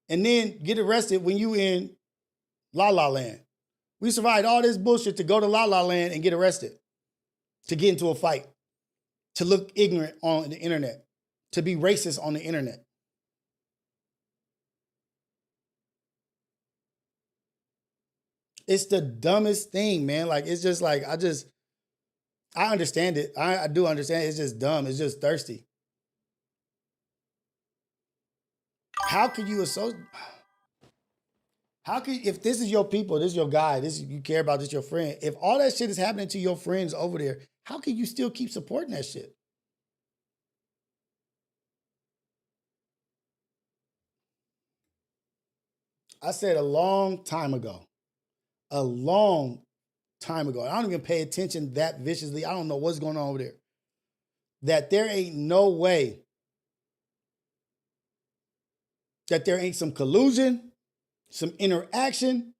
and then get arrested when you in La La Land. We survived all this bullshit to go to La La Land and get arrested, to get into a fight, to look ignorant on the internet, to be racist on the internet. It's the dumbest thing, man. Like, it's just like, I understand it. I do understand it. It's just dumb. It's just thirsty. How could you associate? How could, if this is your people, this is your guy, this you care about, this your friend, if all that shit is happening to your friends over there, how can you still keep supporting that shit? I said a long time ago, I don't even pay attention that viciously. I don't know what's going on over there. That there ain't no way that there ain't some collusion, some interaction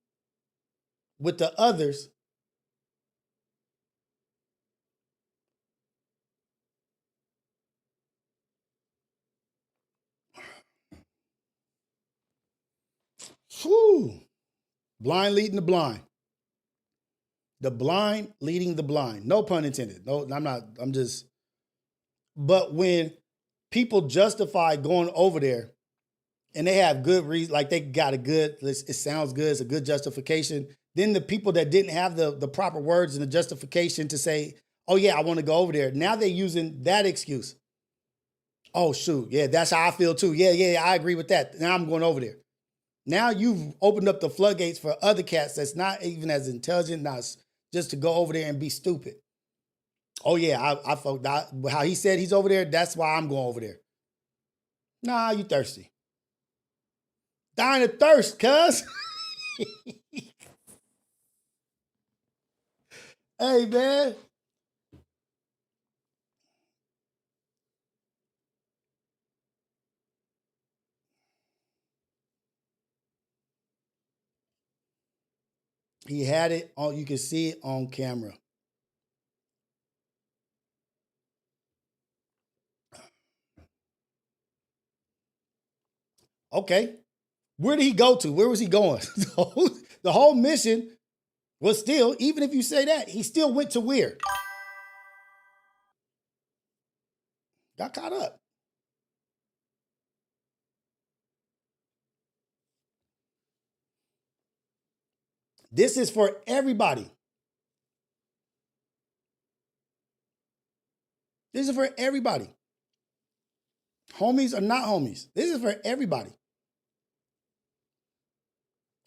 with the others Whew. Blind leading the blind. The blind leading the blind. No pun intended. No, I'm just. But when people justify going over there and they have good reason, like they got it sounds good, it's a good justification. Then the people that didn't have the proper words and the justification to say, oh yeah, I want to go over there. Now they're using that excuse. Oh shoot, yeah, that's how I feel too. Yeah, I agree with that. Now I'm going over there. Now you've opened up the floodgates for other cats that's not even as intelligent, not just to go over there and be stupid. Oh yeah, I felt how he said he's over there. That's why I'm going over there. Nah, you thirsty. Dying of thirst, cuz. Hey, man. He had it on, you can see it on camera. Okay. Where did he go to? Where was he going? The whole mission was still, even if you say that, he still went to where? Got caught up. This is for everybody. This is for everybody. Homies or not homies. This is for everybody.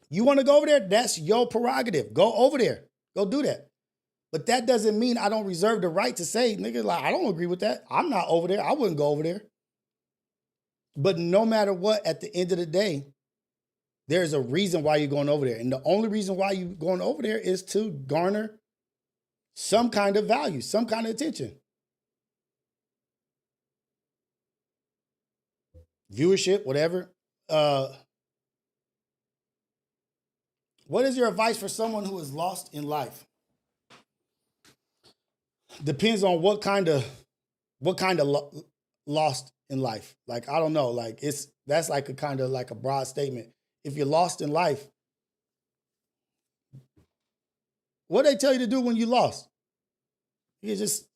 You want to go over there? That's your prerogative. Go over there. Go do that. But that doesn't mean I don't reserve the right to say, nigga, like, I don't agree with that. I'm not over there. I wouldn't go over there. But no matter what, at the end of the day, there's a reason why you're going over there. And the only reason why you're going over there is to garner some kind of value, some kind of attention. Viewership, whatever. What is your advice for someone who is lost in life? Depends on what kind of lost in life. Like, I don't know. Like, that's like a kind of like a broad statement. If you're lost in life, what they tell you to do when you lost? You just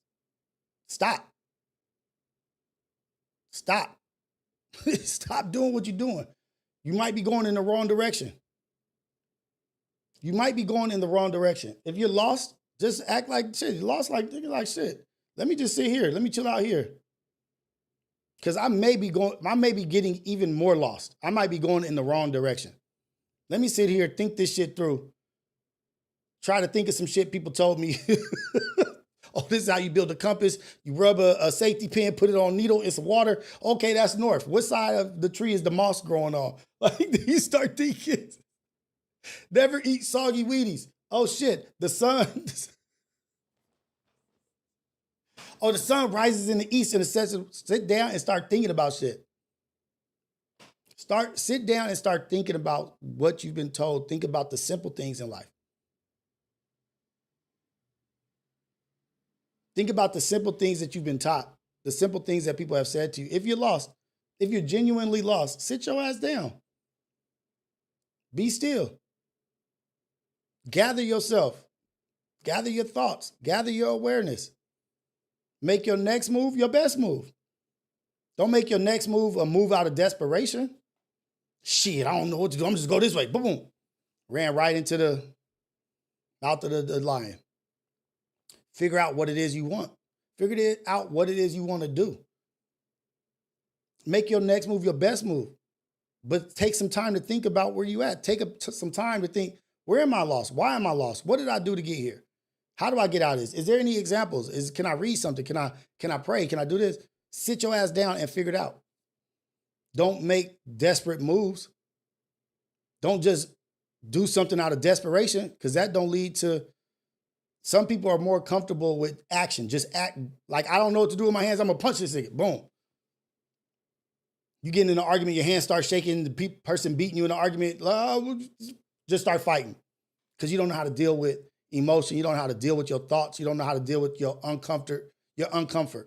stop. Stop. Stop doing what you're doing. You might be going in the wrong direction. You might be going in the wrong direction. If you're lost, just act like shit. You're lost like shit. Let me just sit here. Let me chill out here. Because I may be getting even more lost. I might be going in the wrong direction. Let me sit here, think this shit through. Try to think of some shit people told me. Oh, this is how you build a compass. You rub a safety pin, put it on needle, it's water. Okay, that's north. What side of the tree is the moss growing on? Like, you start thinking, never eat soggy Wheaties. Oh shit, the sun. Oh, the sun rises in the east and it says sit down and start thinking about shit. Sit down and start thinking about what you've been told. Think about the simple things in life. Think about the simple things that you've been taught, the simple things that people have said to you. If you're lost, if you're genuinely lost, sit your ass down. Be still. Gather yourself. Gather your thoughts. Gather your awareness. Make your next move your best move. Don't make your next move a move out of desperation. Shit, I don't know what to do. I'm just go this way. Boom, boom. Ran right into out to the lion. Figure out what it is you want. Figure out what it is you want to do. Make your next move your best move. But take some time to think about where you at. Take some time to think, where am I lost? Why am I lost? What did I do to get here? How do I get out of this? Is there any examples? Can I read something? Can I pray? Can I do this? Sit your ass down and figure it out. Don't make desperate moves. Don't just do something out of desperation, because that don't lead to. Some people are more comfortable with action. Just act like, I don't know what to do with my hands. I'm gonna punch this nigga. Boom. You get in an argument, your hands start shaking. The person beating you in an argument, just start fighting, because you don't know how to deal with emotion. You don't know how to deal with your thoughts. You don't know how to deal with your uncomfort,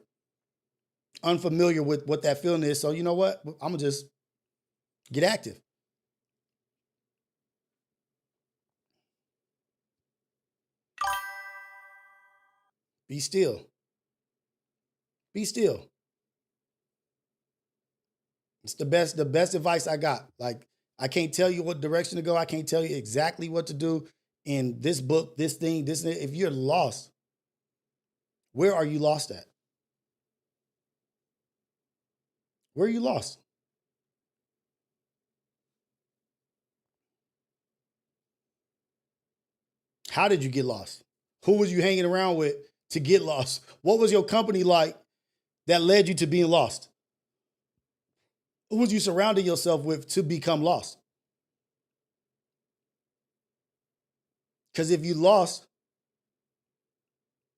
unfamiliar with what that feeling is. So you know what? I'm gonna just get active. Be still. Be still. It's the best advice I got. Like, I can't tell you what direction to go. I can't tell you exactly what to do in this book, this thing. If you're lost, where are you lost at? Where are you lost? How did you get lost? Who was you hanging around with to get lost? What was your company like that led you to being lost? Who was you surrounding yourself with to become lost? Because if you lost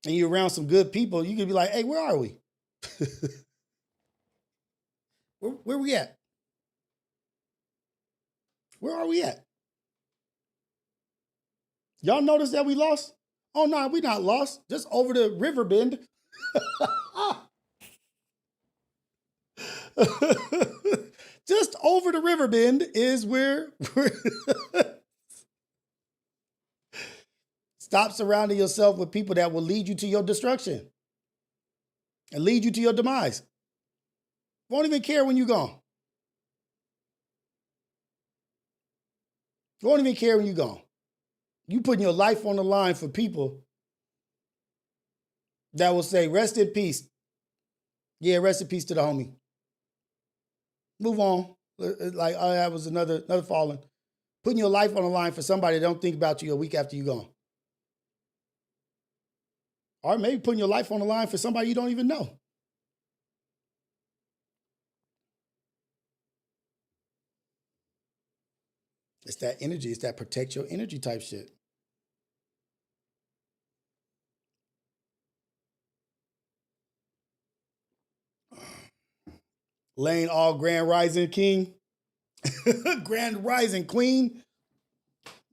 and you're around some good people, you could be like, hey, where are we? Where we at? Where are we at? Y'all notice that we lost? Oh, no, we not lost. Just over the river bend. Just over the river bend is where stop surrounding yourself with people that will lead you to your destruction and lead you to your demise. Won't even care when you're gone. Won't even care when you're gone. You putting your life on the line for people that will say, rest in peace. Yeah, rest in peace to the homie. Move on. Like, oh, that was another falling. Putting your life on the line for somebody that don't think about you a week after you're gone. Or maybe putting your life on the line for somebody you don't even know. It's that energy. It's that protect your energy type shit. Lane, all grand rising king. Grand rising queen.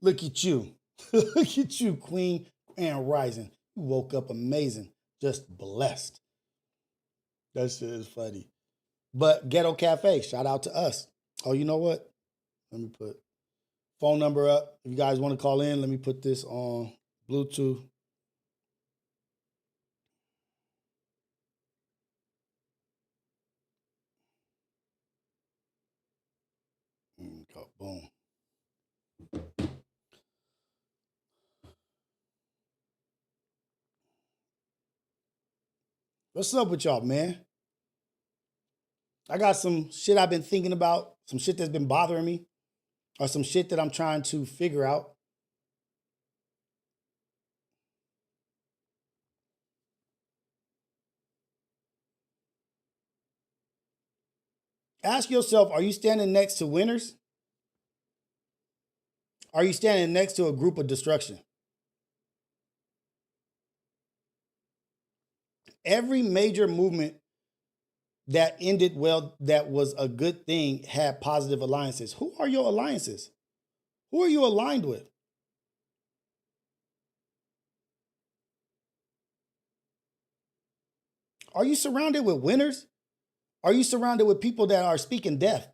Look at you. Look at you, queen. Grand rising. You woke up amazing. Just blessed. That shit is funny. But Ghetto Cafe, shout out to us. Oh, you know what? Let me put phone number up. If you guys want to call in, let me put this on Bluetooth. Go, boom. What's up with y'all, man? I got some shit I've been thinking about, some shit that's been bothering me, or some shit that I'm trying to figure out. Ask yourself, are you standing next to winners? Are you standing next to a group of destruction? Every major movement that ended well, that was a good thing, had positive alliances. Who are your alliances? Who are you aligned with? Are you surrounded with winners? Are you surrounded with people that are speaking death?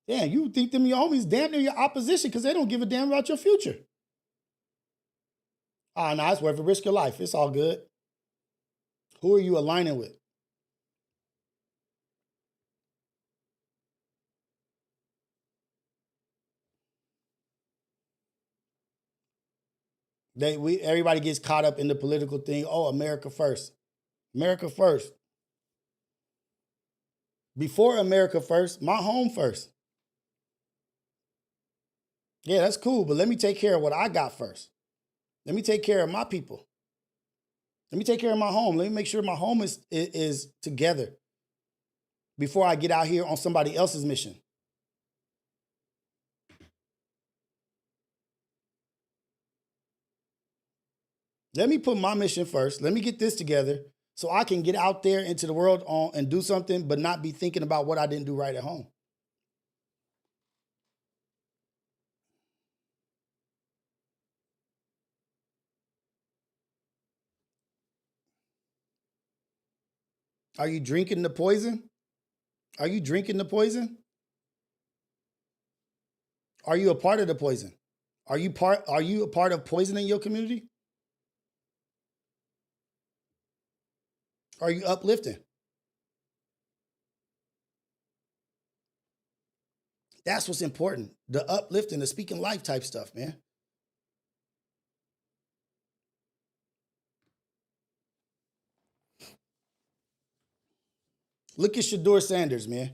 Damn, you think them your homies damn near your opposition because they don't give a damn about your future. Ah, nah, it's worth it. Risk your life. It's all good. Who are you aligning with? Everybody gets caught up in the political thing. Oh, America first. America first. Before America first, my home first. Yeah, that's cool, but let me take care of what I got first. Let me take care of my people. Let me take care of my home. Let me make sure my home is together before I get out here on somebody else's mission. Let me put my mission first. Let me get this together so I can get out there into the world and do something, but not be thinking about what I didn't do right at home. Are you drinking the poison? Are you drinking the poison? Are you a part of the poison? Are you a part of poisoning your community? Are you uplifting? That's what's important. The uplifting, the speaking life type stuff, man. Look at Shador Sanders, man.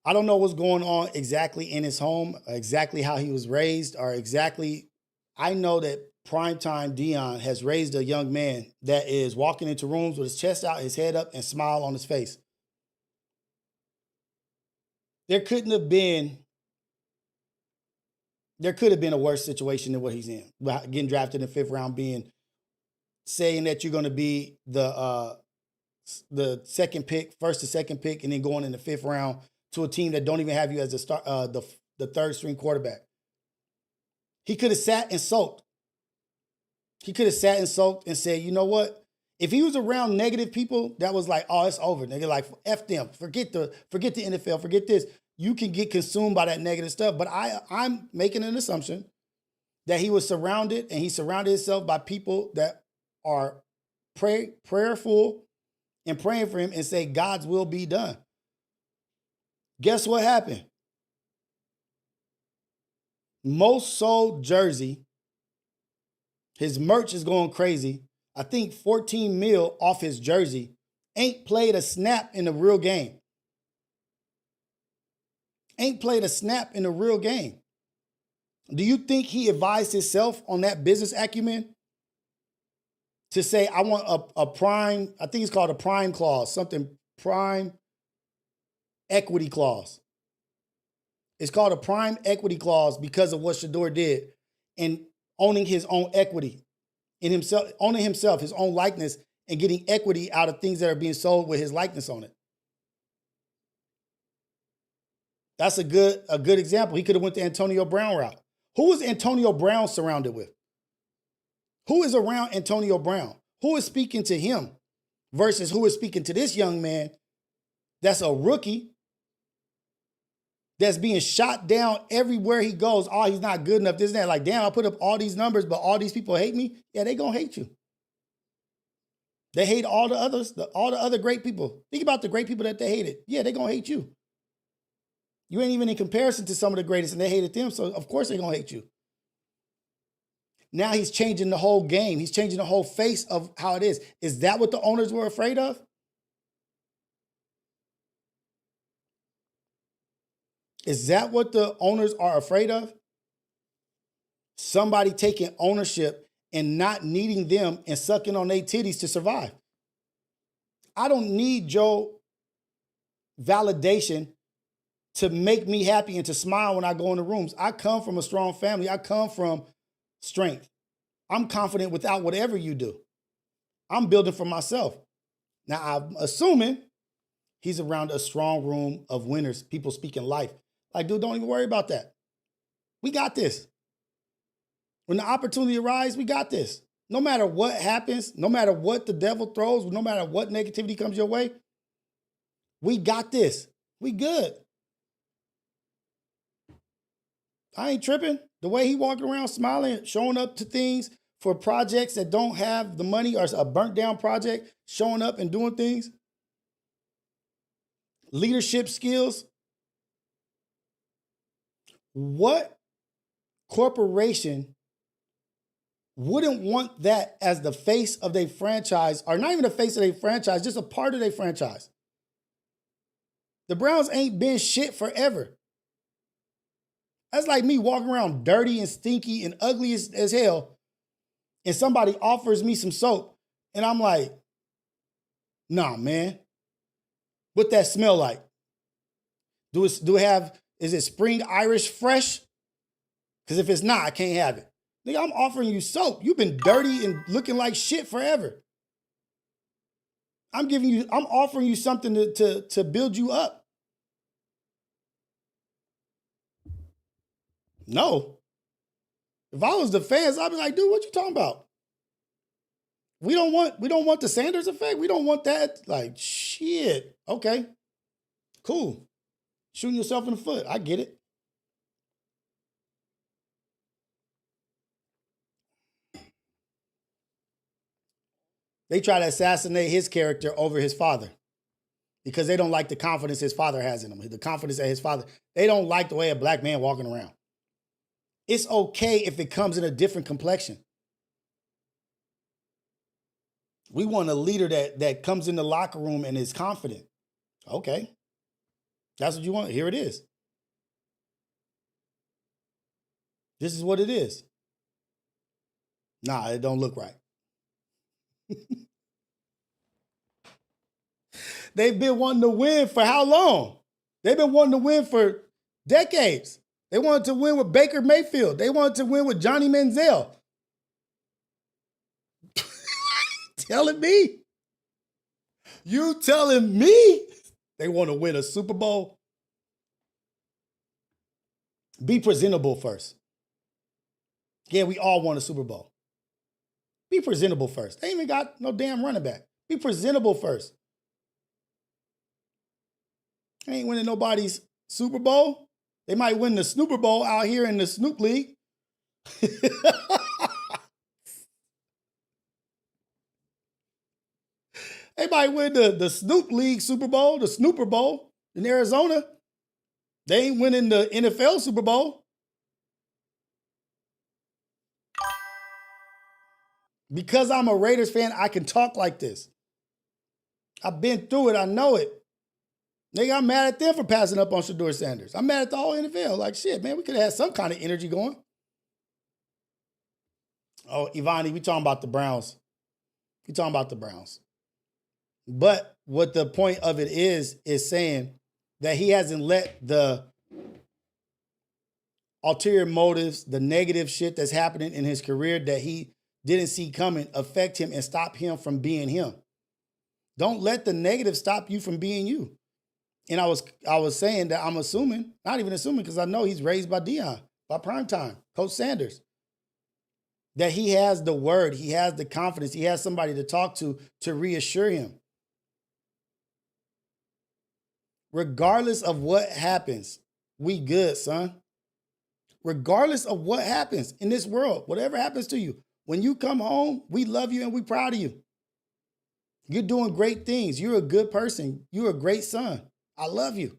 I don't know what's going on exactly in his home, exactly how he was raised, or exactly. I know that primetime Dion has raised a young man that is walking into rooms with his chest out, his head up, and smile on his face. There could have been a worse situation than what he's in. Getting drafted in the 5th round, saying that you're going to be the second pick, first to second pick, and then going in the 5th round to a team that don't even have you as the third string quarterback. He could have sat and sulked. He could have sat and sulked and said, you know what? If he was around negative people, that was like, oh, it's over. Nigga, like, F them. Forget the NFL. Forget this. You can get consumed by that negative stuff. But I'm making an assumption that he was surrounded, and he surrounded himself by people that are prayerful and praying for him and say, God's will be done. Guess what happened? Most sold jersey. His merch is going crazy. I think 14 mil off his jersey. Ain't played a snap in the real game. Ain't played a snap in the real game. Do you think he advised himself on that business acumen to say, I want a prime, I think it's called a prime clause, something prime equity clause. It's called a prime equity clause because of what Shador did and owning his own equity in himself, owning himself, his own likeness, and getting equity out of things that are being sold with his likeness on it. That's a good example. He could have went the Antonio Brown route. Who is Antonio Brown surrounded with? Who is around Antonio Brown? Who is speaking to him versus who is speaking to this young man that's a rookie that's being shot down everywhere he goes? Oh, he's not good enough, this and that. Like, damn, I put up all these numbers, but all these people hate me. Yeah, they gonna hate you. They hate all the others, all the other great people. Think about the great people that they hated. Yeah, they gonna hate you. You ain't even in comparison to some of the greatest, and they hated them, so of course they gonna hate you. Now he's changing the whole game. He's changing the whole face of how it is. Is that what the owners were afraid of? Is that what the owners are afraid of? Somebody taking ownership and not needing them and sucking on their titties to survive. I don't need your validation to make me happy and to smile when I go in the rooms. I come from a strong family. I come from strength. I'm confident without whatever you do. I'm building for myself. Now, I'm assuming he's around a strong room of winners, people speaking life. Like, dude, don't even worry about that. We got this. When the opportunity arises, we got this. No matter what happens, no matter what the devil throws, no matter what negativity comes your way, we got this. We good. I ain't tripping. The way he walking around smiling, showing up to things for projects that don't have the money, or a burnt down project, showing up and doing things. Leadership skills. What corporation wouldn't want that as the face of their franchise, or not even the face of their franchise, just a part of their franchise? The Browns ain't been shit forever. That's like me walking around dirty and stinky and ugly as hell, and somebody offers me some soap, and I'm like, nah, man. What that smell like? Is it spring Irish fresh? Because if it's not, I can't have it. Nigga, I'm offering you soap. You've been dirty and looking like shit forever. I'm offering you something to build you up. No. If I was the fans, I'd be like, dude, what you talking about? We don't want the Sanders effect. We don't want that. Like, shit. Okay. Cool. Shooting yourself in the foot. I get it. They try to assassinate his character over his father because they don't like the confidence his father has in him. The confidence that his father, they don't like the way a black man walking around. It's okay if it comes in a different complexion. We want a leader that comes in the locker room and is confident. Okay. That's what you want. Here it is. This is what it is. Nah, it don't look right. They've been wanting to win for how long? They've been wanting to win for decades. They wanted to win with Baker Mayfield. They wanted to win with Johnny Manziel. Telling me? You telling me they want to win a Super Bowl? Be presentable first. Yeah, we all want a Super Bowl. Be presentable first. They ain't even got no damn running back. Be presentable first. They ain't winning nobody's Super Bowl. They might win the Snooper Bowl out here in the Snoop League. They might win the Snoop League Super Bowl, the Snooper Bowl in Arizona. They ain't winning the NFL Super Bowl. Because I'm a Raiders fan, I can talk like this. I've been through it. I know it. Nigga, I'm mad at them for passing up on Shedeur Sanders. I'm mad at the whole NFL. Like, shit, man, we could have had some kind of energy going. Oh, Ivani, we talking about the Browns. We talking about the Browns. But what the point of it is saying that he hasn't let the ulterior motives, the negative shit that's happening in his career that he didn't see coming affect him and stop him from being him. Don't let the negative stop you from being you. And I was saying that I'm assuming, not even assuming, because I know he's raised by Dion, by Primetime, Coach Sanders, that he has the word, he has the confidence, he has somebody to talk to reassure him. Regardless of what happens, we good, son. Regardless of what happens in this world, whatever happens to you, when you come home, we love you and we proud of you. You're doing great things. You're a good person. You're a great son. I love you.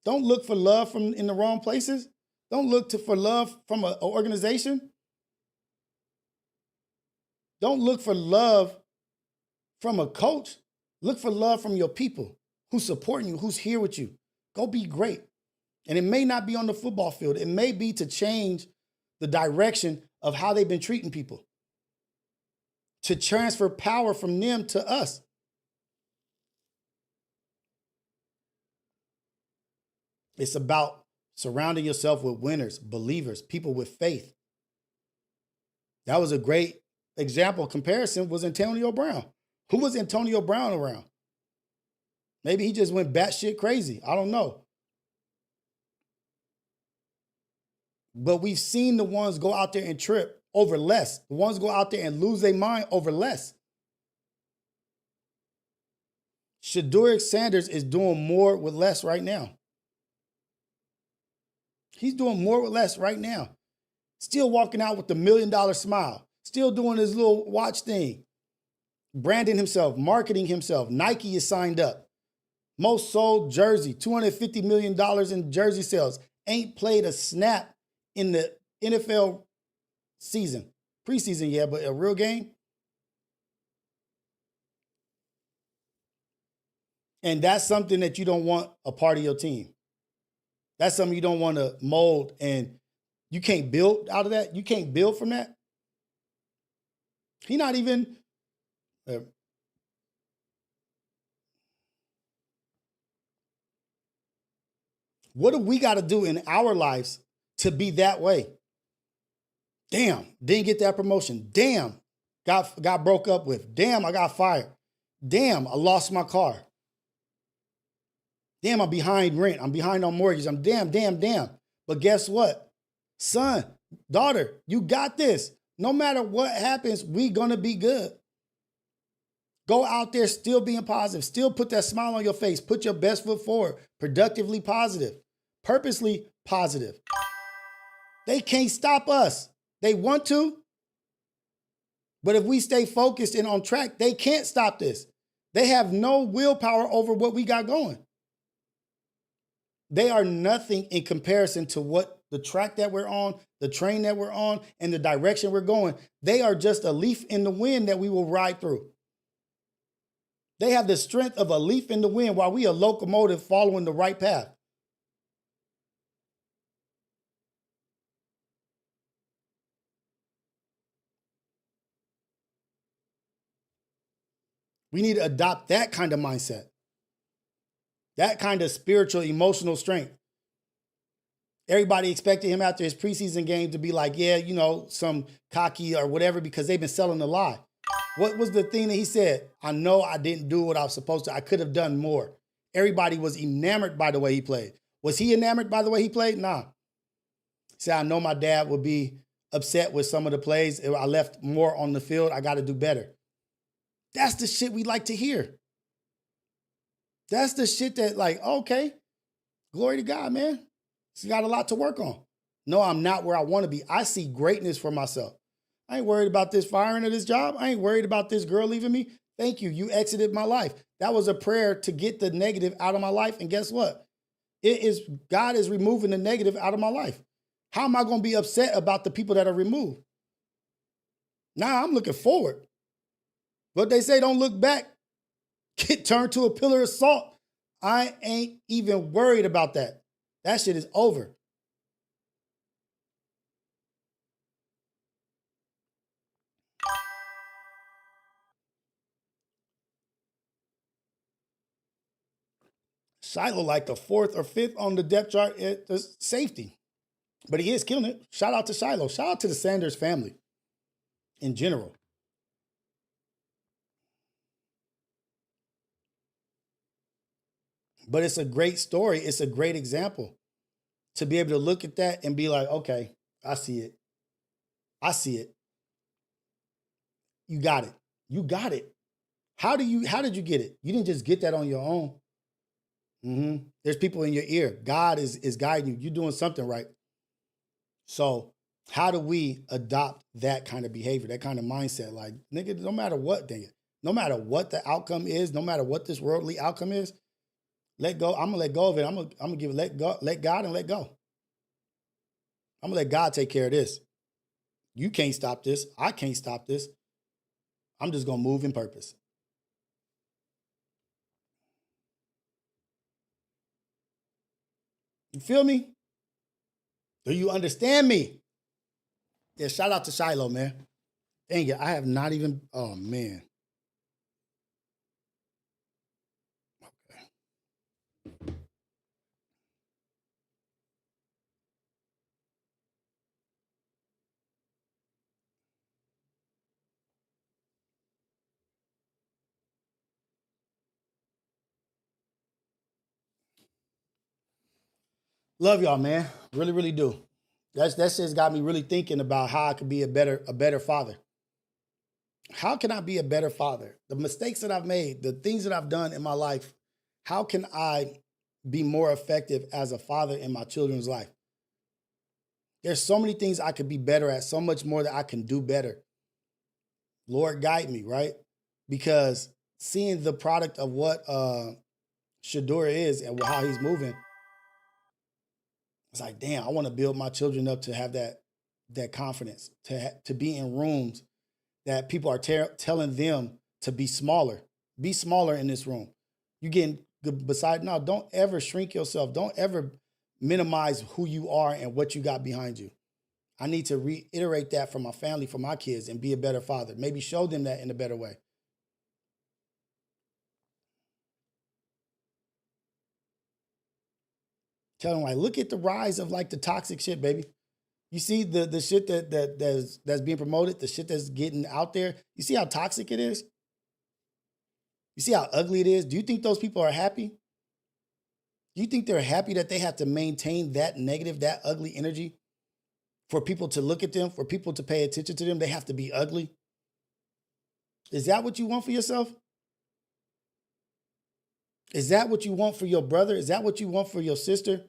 Don't look for love from in the wrong places. Don't look for love from an organization. Don't look for love from a coach. Look for love from your people who's supporting you, who's here with you. Go be great. And it may not be on the football field. It may be to change the direction of how they've been treating people, to transfer power from them to us. It's about surrounding yourself with winners, believers, people with faith. That was a great example. Comparison was Antonio Brown. Who was Antonio Brown around? Maybe he just went batshit crazy. I don't know. But we've seen the ones go out there and trip over less. The ones go out there and lose their mind over less. Shedeur Sanders is doing more with less right now. He's doing more with less right now. Still walking out with the $1 million smile. Still doing his little watch thing. Branding himself, marketing himself. Nike is signed up. Most sold jersey, $250 million in jersey sales. Ain't played a snap in the NFL season. Preseason, yeah, but a real game. And that's something that you don't want a part of your team. That's something you don't want to mold, and you can't build out of that. You can't build from that. He not even. What do we got to do in our lives to be that way? Damn, didn't get that promotion. Damn, got broke up with. Damn, I got fired. Damn, I lost my car. Damn, I'm behind rent. I'm behind on mortgage. I'm damn. But guess what? Son, daughter, you got this. No matter what happens, we gonna be good. Go out there still being positive. Still put that smile on your face. Put your best foot forward. Productively positive. Purposely positive. They can't stop us. They want to. But if we stay focused and on track, they can't stop this. They have no willpower over what we got going. They are nothing in comparison to what the track that we're on, the train that we're on, and the direction we're going. They are just a leaf in the wind that we will ride through. They have the strength of a leaf in the wind while we a locomotive following the right path. We need to adopt that kind of mindset. That kind of spiritual, emotional strength. Everybody expected him after his preseason game to be like, yeah, you know, some cocky or whatever because they've been selling the lie. What was the thing that he said? I know I didn't do what I was supposed to. I could have done more. Everybody was enamored by the way he played. Was he enamored by the way he played? Nah. He said, I know my dad would be upset with some of the plays. If I left more on the field, I got to do better. That's the shit we like to hear. That's the shit that like, okay, glory to God, man. He's got a lot to work on. No, I'm not where I want to be. I see greatness for myself. I ain't worried about this firing of this job. I ain't worried about this girl leaving me. Thank you. You exited my life. That was a prayer to get the negative out of my life. And guess what? God is removing the negative out of my life. How am I going to be upset about the people that are removed? Now I'm looking forward. But they say don't look back. Get turned to a pillar of salt. I ain't even worried about that. That shit is over. Shiloh like the 4th or 5th on the depth chart at the safety. But he is killing it. Shout out to Shiloh. Shout out to the Sanders family in general. But it's a great story. It's a great example to be able to look at that and be like, okay, I see it. I see it. You got it. You got it. How did you get it? You didn't just get that on your own. There's people in your ear. God is guiding you. You're doing something right. So how do we adopt that kind of behavior, that kind of mindset? Like, nigga, no matter what, no matter what the outcome is, no matter what this worldly outcome is, let go. I'm gonna let go of it. I'm gonna give it, let God and let go. I'm gonna let God take care of this. You can't stop this. I can't stop this. I'm just gonna move in purpose. You feel me? Do you understand me? Yeah, shout out to Shiloh, man. Dang it, I have not even, oh man. Okay. Love y'all, man. Really, really do. That shit's got me really thinking about how I could be a better father. How can I be a better father? The mistakes that I've made, the things that I've done in my life, how can I be more effective as a father in my children's life? There's so many things I could be better at, so much more that I can do better. Lord, guide me, right? Because seeing the product of what Shadura is and how he's moving, it's like, damn, I want to build my children up to have that confidence, to be in rooms that people are telling them to be smaller. Be smaller in this room. You getting beside now. Don't ever shrink yourself. Don't ever minimize who you are and what you got behind you. I need to reiterate that for my family, for my kids, and be a better father. Maybe show them that in a better way. Tell them, like, look at the rise of like the toxic shit, baby. You see the shit that's being promoted, the shit that's getting out there. You see how toxic it is? You see how ugly it is? Do you think those people are happy? Do you think they're happy that they have to maintain that negative, that ugly energy? For people to look at them, for people to pay attention to them, they have to be ugly? Is that what you want for yourself? Is that what you want for your brother? Is that what you want for your sister?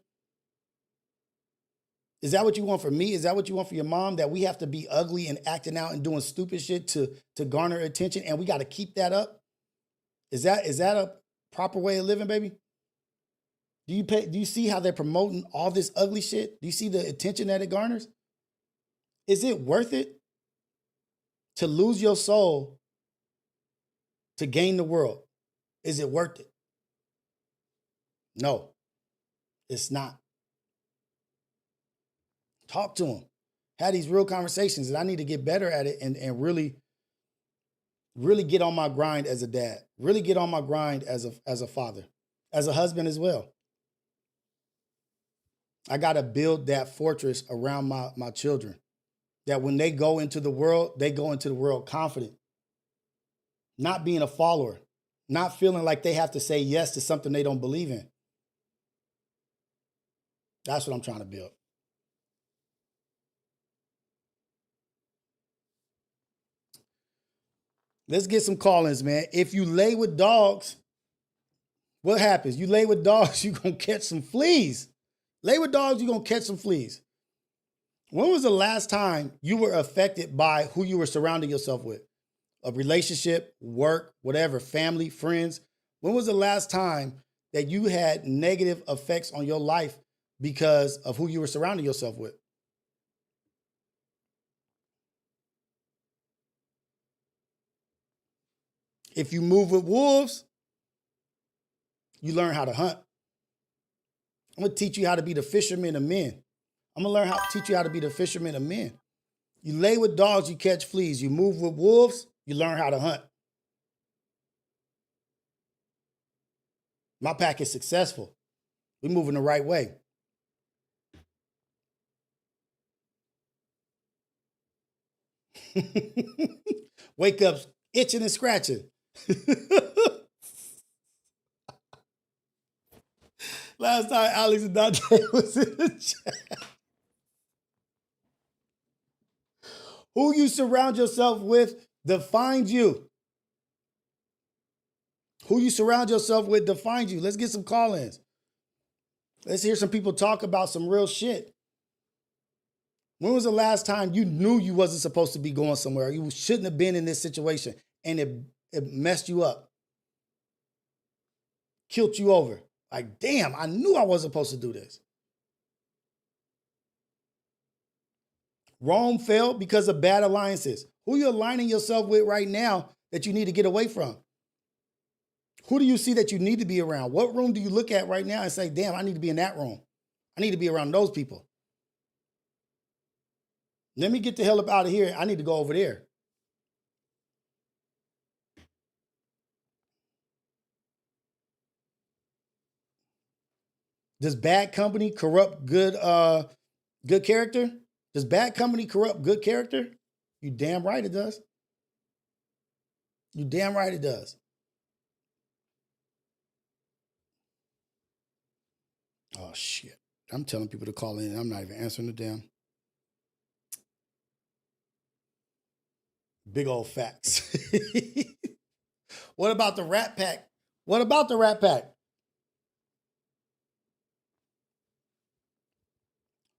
Is that what you want for me? Is that what you want for your mom? That we have to be ugly and acting out and doing stupid shit to garner attention, and we got to keep that up? Is that a proper way of living, baby? Do you see how they're promoting all this ugly shit? Do you see the attention that it garners? Is it worth it to lose your soul to gain the world? Is it worth it? No, it's not. Talk to them. Have these real conversations, and I need to get better at it and really, really get on my grind as a dad. Really get on my grind as a father, as a husband as well. I got to build that fortress around my children, that when they go into the world, they go into the world confident, not being a follower, not feeling like they have to say yes to something they don't believe in. That's what I'm trying to build. Let's get some call-ins, man. If you lay with dogs, what happens? You lay with dogs, you're going to catch some fleas. Lay with dogs, you're going to catch some fleas. When was the last time you were affected by who you were surrounding yourself with? A relationship, work, whatever, family, friends. When was the last time that you had negative effects on your life because of who you were surrounding yourself with? If you move with wolves, you learn how to hunt. I'm going to teach you how to be the fisherman of men. I'm going to learn how to teach you how to be the fisherman of men. You lay with dogs, you catch fleas. You move with wolves, you learn how to hunt. My pack is successful. We're moving the right way. Wake up itching and scratching. Last time Alex and Dante was in the chat. Who you surround yourself with defines you. Who you surround yourself with defines you. Let's get some call-ins. Let's hear some people talk about some real shit. When was the last time you knew you wasn't supposed to be going somewhere? You shouldn't have been in this situation and it messed you up. Killed you over. Like, damn, I knew I wasn't supposed to do this. Rome fell because of bad alliances. Who are you aligning yourself with right now that you need to get away from? Who do you see that you need to be around? What room do you look at right now and say, damn, I need to be in that room? I need to be around those people. Let me get the hell up out of here. I need to go over there. Does bad company corrupt good character? Does bad company corrupt good character? You damn right it does. You damn right it does. Oh, shit. I'm telling people to call in. I'm not even answering the damn. Big old facts. What about the Rat Pack? What about the Rat Pack?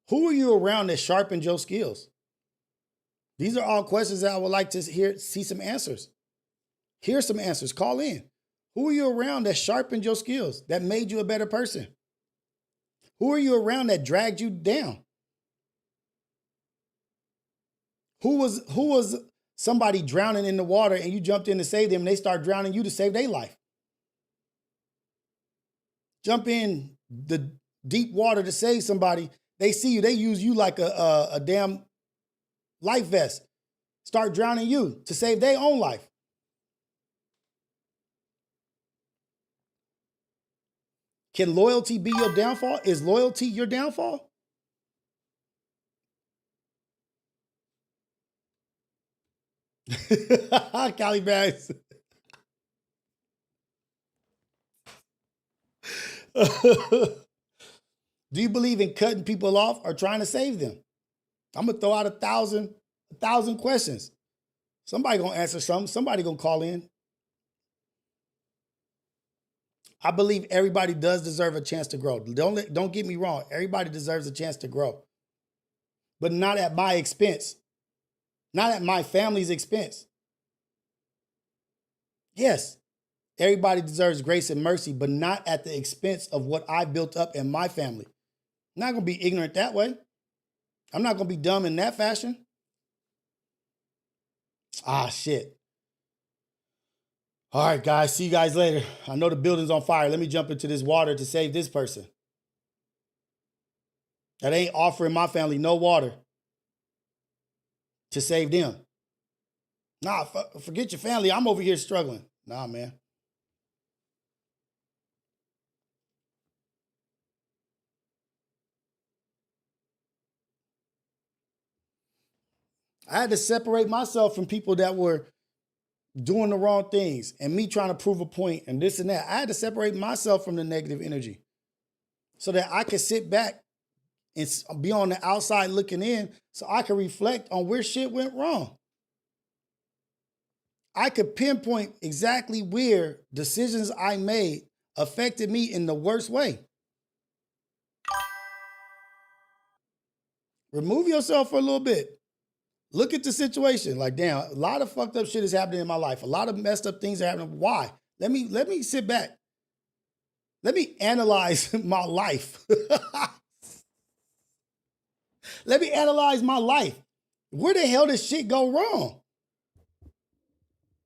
Who are you around that sharpened your skills? These are all questions that I would like to see some answers. Here's some answers. Call in. Who are you around that sharpened your skills, that made you a better person? Who are you around that dragged you down? Who was somebody drowning in the water and you jumped in to save them and they start drowning you to save their life? Jump in the deep water to save somebody. They see you. They use you like a damn life vest. Start drowning you to save their own life. Can loyalty be your downfall? Is loyalty your downfall? Cali bags. Do you believe in cutting people off or trying to save them? I'm gonna throw out a thousand questions. Somebody gonna answer something. Somebody gonna call in. I believe everybody does deserve a chance to grow. Don't get me wrong. Everybody deserves a chance to grow, but not at my expense. Not at my family's expense. Yes, everybody deserves grace and mercy, but not at the expense of what I built up in my family. I'm not going to be ignorant that way. I'm not going to be dumb in that fashion. Ah, shit. All right, guys. See you guys later. I know the building's on fire. Let me jump into this water to save this person. That ain't offering my family no water to save them. Nah, forget your family. I'm over here struggling. Nah, man. I had to separate myself from people that were doing the wrong things and me trying to prove a point and this and that. I had to separate myself from the negative energy so that I could sit back and be on the outside looking in so I could reflect on where shit went wrong. I could pinpoint exactly where decisions I made affected me in the worst way. Remove yourself for a little bit. Look at the situation. Like, damn, a lot of fucked up shit is happening in my life. A lot of messed up things are happening. Why? Let me sit back. Let me analyze my life. Let me analyze my life. Where the hell did shit go wrong?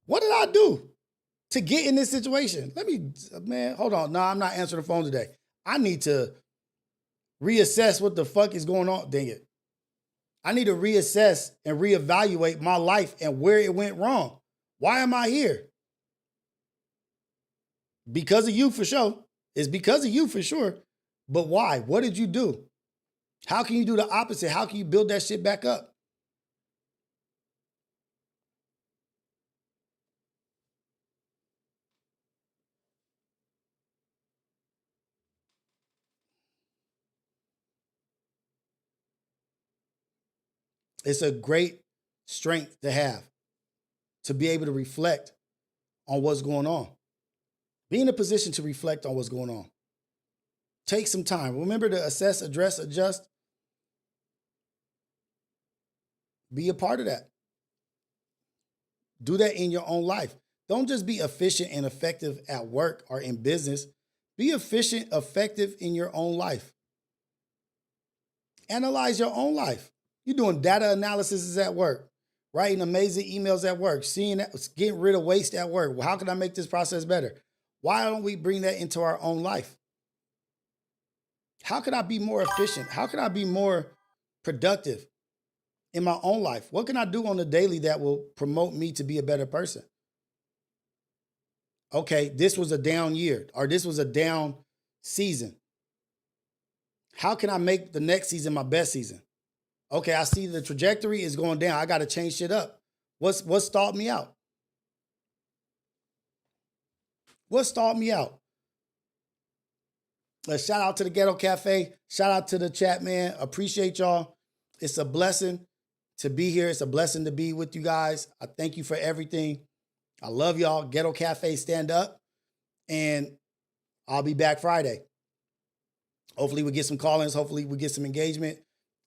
What did I do to get in this situation? Man, hold on. No, I'm not answering the phone today. I need to reassess what the fuck is going on. Dang it. I need to reassess and reevaluate my life and where it went wrong. Why am I here? Because of you for sure. It's because of you for sure. But why? What did you do? How can you do the opposite? How can you build that shit back up? It's a great strength to have, to be able to reflect on what's going on. Be in a position to reflect on what's going on. Take some time. Remember to assess, address, adjust. Be a part of that. Do that in your own life. Don't just be efficient and effective at work or in business. Be efficient, effective in your own life. Analyze your own life. You're doing data analysis at work, writing amazing emails at work, getting rid of waste at work. Well, how can I make this process better? Why don't we bring that into our own life? How can I be more efficient? How can I be more productive in my own life? What can I do on the daily that will promote me to be a better person? Okay, this was a down year, or this was a down season. How can I make the next season my best season? Okay, I see the trajectory is going down. I got to change shit up. What stalled me out? What stalled me out? Shout out to the Ghetto Cafe. Shout out to the chat, man. Appreciate y'all. It's a blessing to be here. It's a blessing to be with you guys. I thank you for everything. I love y'all. Ghetto Cafe, stand up. And I'll be back Friday. Hopefully we get some call-ins. Hopefully we get some engagement.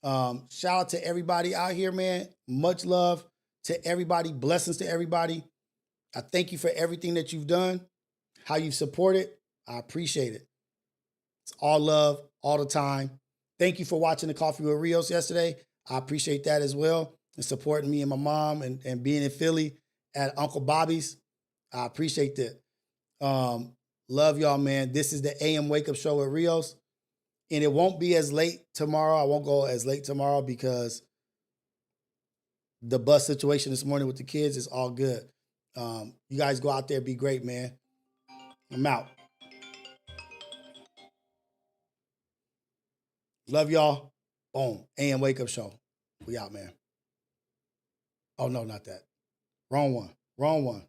Shout out to everybody out here, man. Much love to everybody. Blessings to everybody. I thank you for everything that you've done, how you've supported. I appreciate it. It's all love, all the time. Thank you for watching the Coffee with Rios yesterday. I appreciate that as well, and supporting me and my mom and being in Philly at Uncle Bobby's. I appreciate that. Love y'all, man. This is the AM Wake Up Show with Rios. And it won't be as late tomorrow. I won't go as late tomorrow because the bus situation this morning with the kids is all good. You guys go out there, be great, man. I'm out. Love y'all. Boom. AM Wake Up Show. We out, man. Oh, no, not that. Wrong one. Wrong one.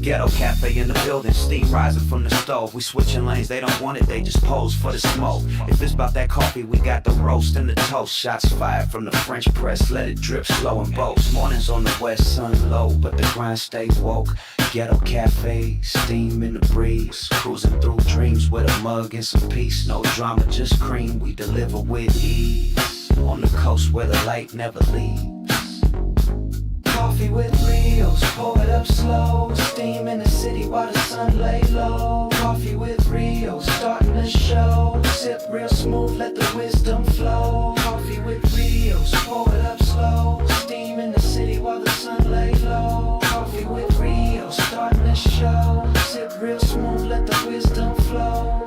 Ghetto cafe in the building, steam rising from the stove. We switching lanes, they don't want it, they just pose for the smoke. If it's about that coffee, we got the roast and the toast. Shots fired from the French press, let it drip slow and boast. Mornings on the west, sun low, but the grind stay woke. Ghetto cafe, steam in the breeze. Cruising through dreams with a mug and some peace. No drama, just cream, we deliver with ease. On the coast where the light never leaves. Coffee with Rios, pour it up slow. Steam in the city while the sun lay low. Coffee with Rios, starting the show. Sip real smooth, let the wisdom flow. Coffee with Rios, pour it up slow. Steam in the city while the sun lay low. Coffee with Rios, starting the show. Sip real smooth, let the wisdom flow.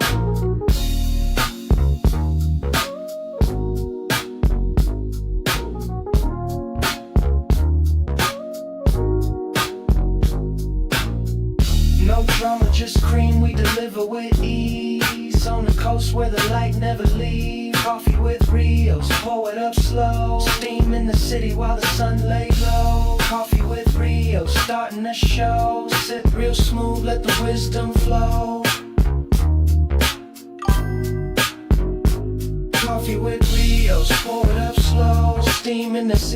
No drama, just cream, we deliver with ease. On the coast where the light never leaves. Coffee with Rios, pour it up slow. Steam in the city while the sun lay low. Coffee with Rios, starting the show. Sit real smooth, let the wisdom flow. Coffee with Rios, pour it up slow. Steam in the city.